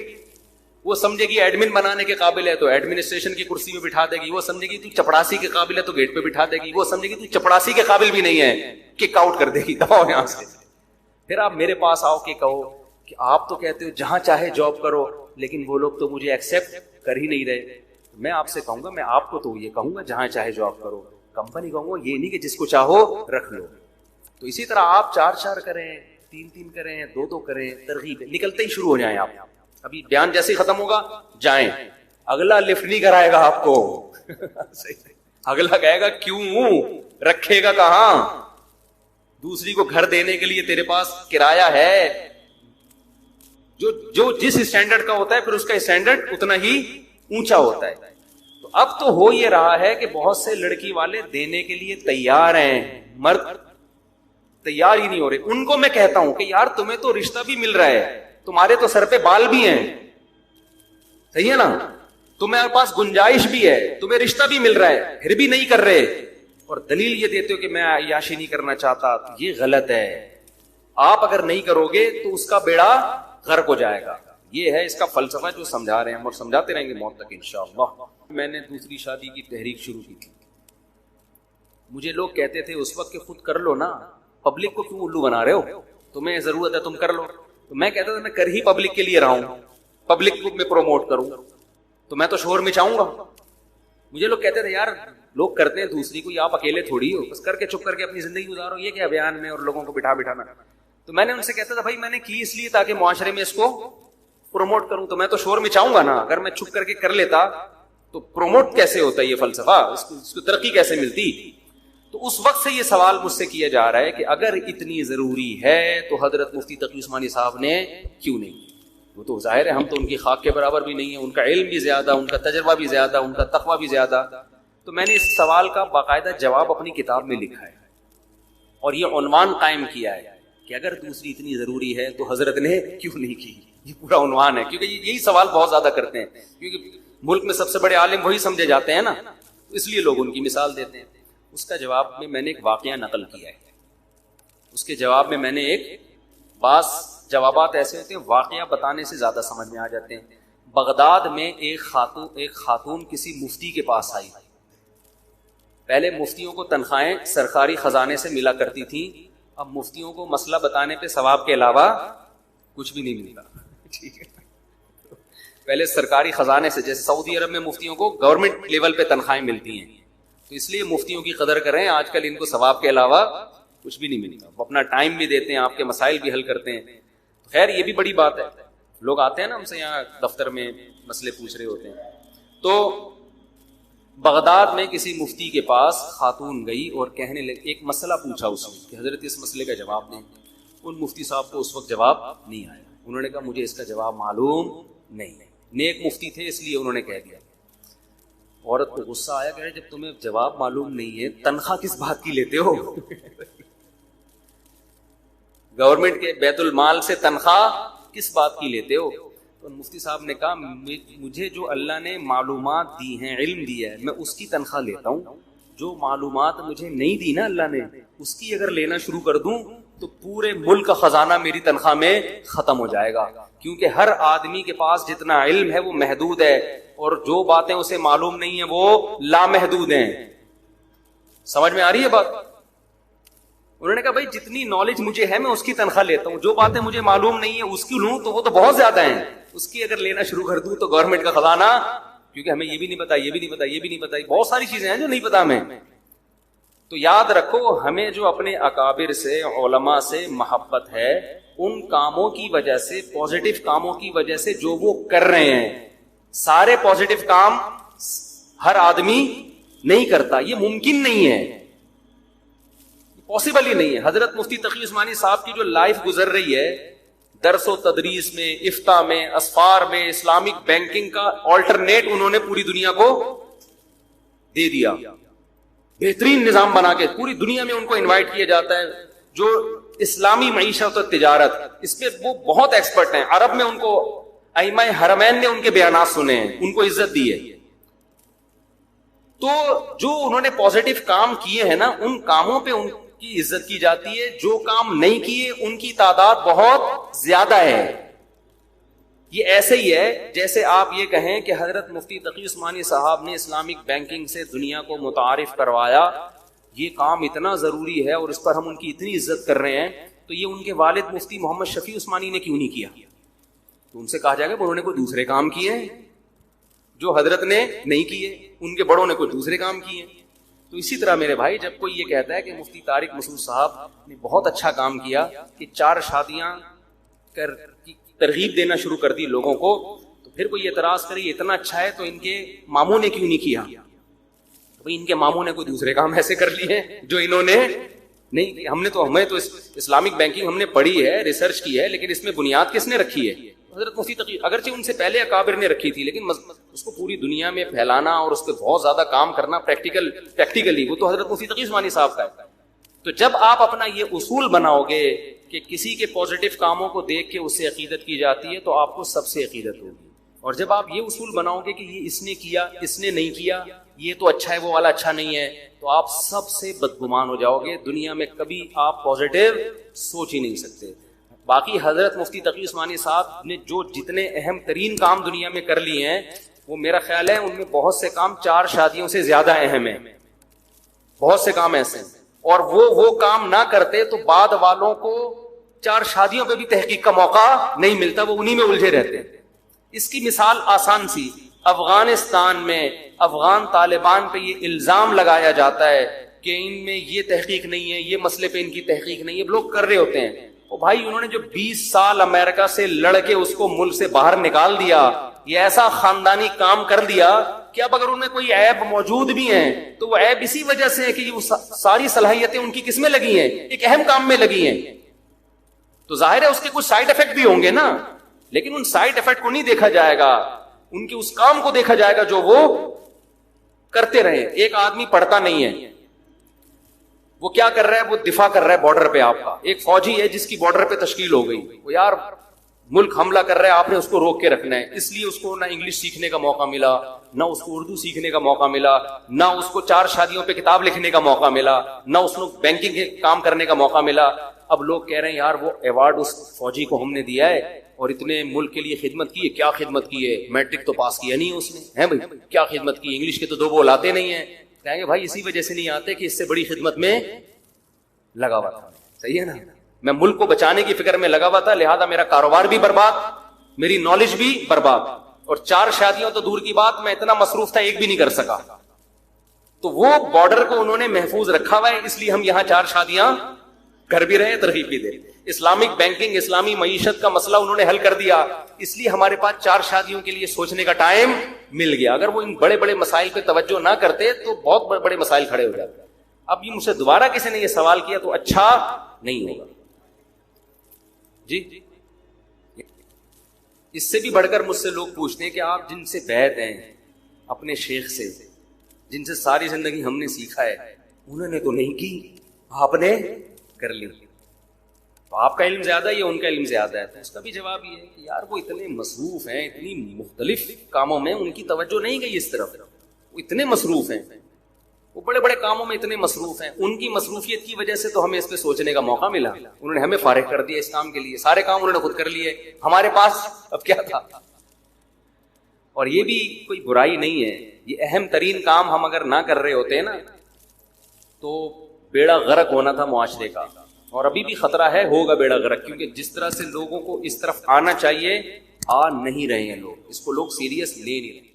وہ سمجھے گی ایڈمن بنانے کے قابل ہے تو ایڈمنسٹریشن کی کرسی میں بٹھا دے گی، وہ سمجھے گی تو چپڑاسی کے قابل ہے تو گیٹ پہ بٹھا دے گی، وہ سمجھے گی تو چپڑاسی کے قابل بھی نہیں ہے، کک آؤٹ کر دے گی، دباؤ یہاں سے۔ پھر آپ میرے پاس آؤ کہ کہو کہ آپ تو کہتے ہو جہاں چاہے جاب کرو، لیکن وہ لوگ تو مجھے ایکسیپٹ کر ہی نہیں رہے۔ میں آپ سے کہوں گا، میں آپ کو تو یہ کہوں گا جہاں چاہے جاب کرو، کمپنی کہوں گا یہ نہیں کہ جس کو چاہو رکھ لو۔ تو اسی طرح آپ 4 کریں، 3 کریں، 2 کریں، ترغیب نکلتے ہی شروع ہو جائیں آپ۔ ابھی بیان جیسے ہی ختم ہوگا جائیں، اگلا لفٹ نہیں کرائے گا آپ کو اگلا کہے گا کیوں، رکھے گا کہاں؟ دوسری کو گھر دینے کے لیے تیرے پاس کرایہ ہے، جو جس اسٹینڈرڈ کا ہوتا ہے پھر اس کا اسٹینڈرڈ اتنا ہی اونچا ہوتا ہے۔ تو اب تو ہو یہ رہا ہے کہ بہت سے لڑکی والے دینے کے لیے تیار ہیں، مرد تیار ہی نہیں ہو رہے۔ ان کو میں کہتا ہوں کہ یار تمہیں تو رشتہ بھی مل رہا ہے، تمہارے تو سر پہ بال بھی ہیں، صحیح ہے نا، تمہارے پاس گنجائش بھی ہے، تمہیں رشتہ بھی مل رہا ہے، پھر بھی نہیں کر رہے، اور دلیل یہ دیتے ہو کہ میں عیاشی نہیں کرنا چاہتا۔ یہ غلط ہے۔ آپ اگر نہیں کرو گے تو اس کا بیڑا غرق ہو جائے گا۔ یہ ہے اس کا فلسفہ جو سمجھا رہے ہیں ہم، اور سمجھاتے رہیں گے موت تک انشاءاللہ۔ میں نے دوسری شادی کی تحریک شروع کی تھی، مجھے لوگ کہتے تھے اس وقت کہ خود کر لو نا، پبلک کو کیوں الو بنا رہے ہو، تمہیں ضرورت ہے تم کر لو۔ تو میں کہتا تھا میں کر ہی پبلک کے لیے رہا ہوں، پبلک کو میں پروموٹ کروں تو میں تو شور مچاؤں گا۔ مجھے لوگ کہتے تھے یار لوگ کرتے ہیں دوسری کو، آپ اکیلے تھوڑی ہو، بس کر کے چپ کر کے اپنی زندگی گزارو، یہ کیا بیان میں اور لوگوں کو بٹھانا۔ تو میں نے ان سے کہتا تھا بھائی میں نے کی اس لیے تاکہ معاشرے میں اس کو پروموٹ کروں، تو میں تو شور مچاؤں گا نا، اگر میں چھپ کر کے کر لیتا تو پروموٹ کیسے ہوتا یہ فلسفہ، اس کو ترقی کیسے ملتی؟ تو اس وقت سے یہ سوال مجھ سے کیا جا رہا ہے کہ اگر اتنی ضروری ہے تو حضرت مفتی تقی عثمانی صاحب نے کیوں نہیں کی؟ وہ تو ظاہر ہے ہم تو ان کی خاک کے برابر بھی نہیں ہیں، ان کا علم بھی زیادہ، ان کا تجربہ بھی زیادہ، ان کا تقویٰ بھی زیادہ۔ تو میں نے اس سوال کا باقاعدہ جواب اپنی کتاب میں لکھا ہے، اور یہ عنوان قائم کیا ہے کہ اگر دوسری اتنی ضروری ہے تو حضرت نے کیوں نہیں کی۔ یہ پورا عنوان ہے، کیونکہ یہی سوال بہت زیادہ کرتے ہیں، کیونکہ ملک میں سب سے بڑے عالم وہی سمجھے جاتے ہیں نا، اس لیے لوگ ان کی مثال دیتے ہیں۔ اس کا جواب میں نے ایک واقعہ نقل کیا ہے، اس کے جواب میں نے بعض جوابات ایسے ہوتے ہیں واقعہ بتانے سے زیادہ سمجھ میں آ جاتے ہیں۔ بغداد میں ایک خاتون کسی مفتی کے پاس آئی۔ پہلے مفتیوں کو تنخواہیں سرکاری خزانے سے ملا کرتی تھیں، اب مفتیوں کو مسئلہ بتانے پہ ثواب کے علاوہ کچھ بھی نہیں ملتا، ٹھیک ہے۔ پہلے سرکاری خزانے سے، جیسے سعودی عرب میں مفتیوں کو گورنمنٹ لیول پہ تنخواہیں ملتی ہیں، تو اس لیے مفتیوں کی قدر کریں، آج کل ان کو ثواب کے علاوہ کچھ بھی نہیں ملتا، وہ اپنا ٹائم بھی دیتے ہیں، آپ کے مسائل بھی حل کرتے ہیں۔ خیر یہ بھی بڑی بات ہے، لوگ آتے ہیں نا ہم سے یہاں دفتر میں مسئلے پوچھ رہے ہوتے ہیں۔ تو بغداد میں کسی مفتی کے پاس خاتون گئی اور کہنے لگی، ایک مسئلہ پوچھا اس نے کہ حضرت اس مسئلے کا جواب دیں۔ ان مفتی صاحب کو اس وقت جواب نہیں آیا، انہوں نے کہا مجھے اس کا جواب معلوم نہیں ہے، نیک مفتی تھے اس لیے انہوں نے کہہ دیا۔ عورت کو غصہ آیا کہ جب تمہیں جواب معلوم نہیں ہے تنخواہ کس بات کی لیتے ہو؟ گورنمنٹ کے بیت المال سے تنخواہ کس بات کی لیتے ہو؟ تو مفتی صاحب نے کہا مجھے جو اللہ نے معلومات دی ہیں، علم دیا ہے، میں اس کی تنخواہ لیتا ہوں، جو معلومات مجھے نہیں دی نا اللہ نے اس کی اگر لینا شروع کر دوں تو پورے ملک کا خزانہ میری تنخواہ میں ختم ہو جائے گا، کیونکہ ہر آدمی کے پاس جتنا علم ہے وہ محدود ہے، اور جو باتیں اسے معلوم نہیں ہیں وہ لامحدود ہیں۔ سمجھ میں آ رہی ہے بات؟ انہوں نے کہا بھائی جتنی نالج مجھے ہے میں اس کی تنخواہ لیتا ہوں، جو باتیں مجھے معلوم نہیں ہیں اس کی لوں تو وہ تو بہت زیادہ ہیں، اس کی اگر لینا شروع کر دوں تو گورنمنٹ کا خزانہ، کیونکہ ہمیں یہ بھی نہیں پتا، یہ بھی نہیں پتا، یہ بھی نہیں پتا، بہت ساری چیزیں ہیں جو نہیں پتا ہمیں۔ تو یاد رکھو ہمیں جو اپنے اکابر سے، علماء سے محبت ہے، ان کاموں کی وجہ سے، پازیٹو کاموں کی وجہ سے جو وہ کر رہے ہیں، سارے پازیٹو کام ہر آدمی نہیں کرتا، یہ ممکن نہیں ہے، پاسبل ہی نہیں ہے۔ حضرت مفتی تقی عثمانی صاحب کی جو لائف گزر رہی ہے، درس و تدریس میں، افتاء میں، اسفار میں، اسلامک بینکنگ کا آلٹرنیٹ انہوں نے پوری دنیا کو دے دیا، بہترین نظام بنا کے پوری دنیا میں ان کو انوائٹ کیا جاتا ہے۔ جو اسلامی معیشت اور تجارت، اس پہ وہ بہت ایکسپرٹ ہیں، عرب میں ان کو ائمہ حرمین نے ان کے بیانات سنے ہیں، ان کو عزت دی ہے۔ تو جو انہوں نے پازیٹو کام کیے ہیں نا، ان کاموں پہ ان کی عزت کی جاتی ہے، جو کام نہیں کیے ان کی تعداد بہت زیادہ ہے۔ یہ ایسے ہی ہے جیسے آپ یہ کہیں کہ حضرت مفتی تقی عثمانی صاحب نے اسلامک بینکنگ سے دنیا کو متعارف کروایا، یہ کام اتنا ضروری ہے اور اس پر ہم ان کی اتنی عزت کر رہے ہیں، تو یہ ان کے والد مفتی محمد شفیع عثمانی نے کیوں نہیں کیا؟ تو ان سے کہا جائے گا انہوں نے کوئی دوسرے کام کیے ہیں جو حضرت نے نہیں کیے، ان کے بڑوں نے کوئی دوسرے کام کیے ہیں۔ تو اسی طرح میرے بھائی، جب کوئی یہ کہتا ہے کہ مفتی طارق مسعود صاحب نے بہت اچھا کام کیا کہ 4 شادیاں کر ترغیب دینا شروع کر دی لوگوں کو، تو پھر کوئی اعتراض کرے اتنا اچھا ہے تو ان کے ماموں نے کیوں نہیں کیا؟ بھئی ان کے ماموں نے کوئی دوسرے کام ایسے کر لیے جو انہوں نے نہیں۔ ہمیں تو اسلامک بینکنگ ہم نے پڑھی ہے، ریسرچ کی ہے، لیکن اس میں بنیاد کس نے رکھی ہے؟ حضرت مفتی تقی، اگرچہ ان سے پہلے اکابر نے رکھی تھی، لیکن اس کو پوری دنیا میں پھیلانا اور اس پہ بہت زیادہ کام کرنا پریکٹیکلی وہ تو حضرت مفتی تقی عثمانی صاحب کا ہے۔ تو جب آپ اپنا یہ اصول بناؤ گے کہ کسی کے پازیٹیو کاموں کو دیکھ کے اس سے عقیدت کی جاتی ہے، تو آپ کو سب سے عقیدت ہوگی۔ اور جب آپ یہ اصول بناؤ گے کہ یہ اس نے کیا، اس نے نہیں کیا، یہ تو اچھا ہے وہ والا اچھا نہیں ہے، تو آپ سب سے بدگمان ہو جاؤ گے۔ دنیا میں کبھی آپ پازیٹیو سوچ ہی نہیں سکتے۔ باقی حضرت مفتی تقی عثمانی صاحب نے جو جتنے اہم ترین کام دنیا میں کر لیے ہیں، وہ میرا خیال ہے ان میں بہت سے کام 4 شادیوں سے زیادہ اہم ہیں، بہت سے کام ایسے ہیں، اور وہ کام نہ کرتے تو بعد والوں کو 4 شادیوں پہ بھی تحقیق کا موقع نہیں ملتا، وہ انہی میں الجھے رہتے ہیں۔ اس کی مثال آسان سی، افغانستان میں افغان طالبان پہ یہ الزام لگایا جاتا ہے کہ ان میں یہ تحقیق نہیں ہے، یہ مسئلے پہ ان کی تحقیق نہیں ہے، لوگ کر رہے ہوتے ہیں۔ وہ بھائی انہوں نے جو 20 سال امریکہ سے لڑ کے اس کو ملک سے باہر نکال دیا، یہ ایسا خاندانی کام کر دیا کہ اب اگر ان میں کوئی عیب موجود بھی ہیں تو وہ عیب اسی وجہ سے ہے کہ یہ ساری صلاحیتیں ان کی کس میں لگی ہیں؟ ایک اہم کام میں لگی ہیں۔ تو ظاہر ہے اس کے کچھ سائیڈ ایفیکٹ بھی ہوں گے نا، لیکن ان سائیڈ ایفیکٹ کو نہیں دیکھا جائے گا، ان کے اس کام کو دیکھا جائے گا جو وہ کرتے رہے۔ ایک آدمی پڑھتا نہیں ہے، وہ کیا کر رہا ہے؟ وہ دفاع کر رہا ہے بارڈر پہ آپ کا۔ ایک فوجی ہے جس کی بارڈر پہ تشکیل ہو گئی، وہ یار ملک حملہ کر رہا ہے، آپ نے اس کو روک کے رکھنا ہے، اس لیے اس کو نہ انگلش سیکھنے کا موقع ملا، نہ اس کو اردو سیکھنے کا موقع ملا، نہ اس کو 4 شادیوں پہ کتاب لکھنے کا موقع ملا، نہ اس کو بینکنگ کے کام کرنے کا موقع ملا۔ اب لوگ کہہ رہے ہیں یار وہ ایوارڈ اس فوجی کو ہم نے دیا ہے اور اتنے ملک کے لیے خدمت کی ہے، کیا خدمت کی ہے؟ میٹرک تو پاس کیا نہیں اس نے، ہے بھائی کیا خدمت کی؟ انگلش کے تو 2 بول آتے نہیں ہیں۔ کہیں گے بھائی اسی وجہ سے نہیں آتے کہ اس سے بڑی خدمت میں لگا ہوا تھا، صحیح ہے نا؟ میں ملک کو بچانے کی فکر میں لگا ہوا تھا، لہذا میرا کاروبار بھی برباد، میری نالج بھی برباد، اور 4 شادیوں تو دور کی بات، میں اتنا مصروف تھا ایک بھی نہیں کر سکا۔ تو وہ بارڈر کو انہوں نے محفوظ رکھا ہوا ہے، اس لیے ہم یہاں 4 شادیاں کر بھی رہے، ترغیب بھی دے۔ اسلامک بینکنگ، اسلامی معیشت کا مسئلہ انہوں نے حل کر دیا، اس لیے ہمارے پاس 4 شادیوں کے لیے سوچنے کا ٹائم مل گیا۔ اگر وہ ان بڑے بڑے مسائل پہ توجہ نہ کرتے تو بہت بڑے بڑے مسائل کھڑے ہو جاتے۔ اب یہ مجھ سے دوبارہ کسی نے یہ سوال کیا تو اچھا نہیں ہوگا جی۔ اس سے بھی بڑھ کر مجھ سے لوگ پوچھتے ہیں کہ آپ جن سے بیعت ہیں اپنے شیخ سے، جن سے ساری زندگی ہم نے سیکھا ہے، انہوں نے تو نہیں کی، آپ نے کر لی، تو آپ کا علم زیادہ ہے یا ان کا علم زیادہ ہے؟ تو اس کا بھی جواب یہ ہے کہ یار وہ اتنے مصروف ہیں، اتنی مختلف کاموں میں ان کی توجہ نہیں گئی اس طرف، وہ اتنے مصروف ہیں، وہ بڑے بڑے کاموں میں اتنے مصروف ہیں، ان کی مصروفیت کی وجہ سے تو ہمیں اس پہ سوچنے کا موقع ملا، انہوں نے ہمیں فارغ کر دیا اس کام کے لیے، سارے کام انہوں نے خود کر لیے، ہمارے پاس اب کیا تھا؟ اور یہ بھی کوئی برائی نہیں ہے، یہ اہم ترین کام ہم اگر نہ کر رہے ہوتے ہیں نا تو بیڑا غرق ہونا تھا معاشرے کا، اور ابھی بھی خطرہ ہے ہوگا بیڑا غرق، کیونکہ جس طرح سے لوگوں کو اس طرف آنا چاہیے آ نہیں رہے ہیں لوگ، اس کو لوگ سیریس لے نہیں رہے۔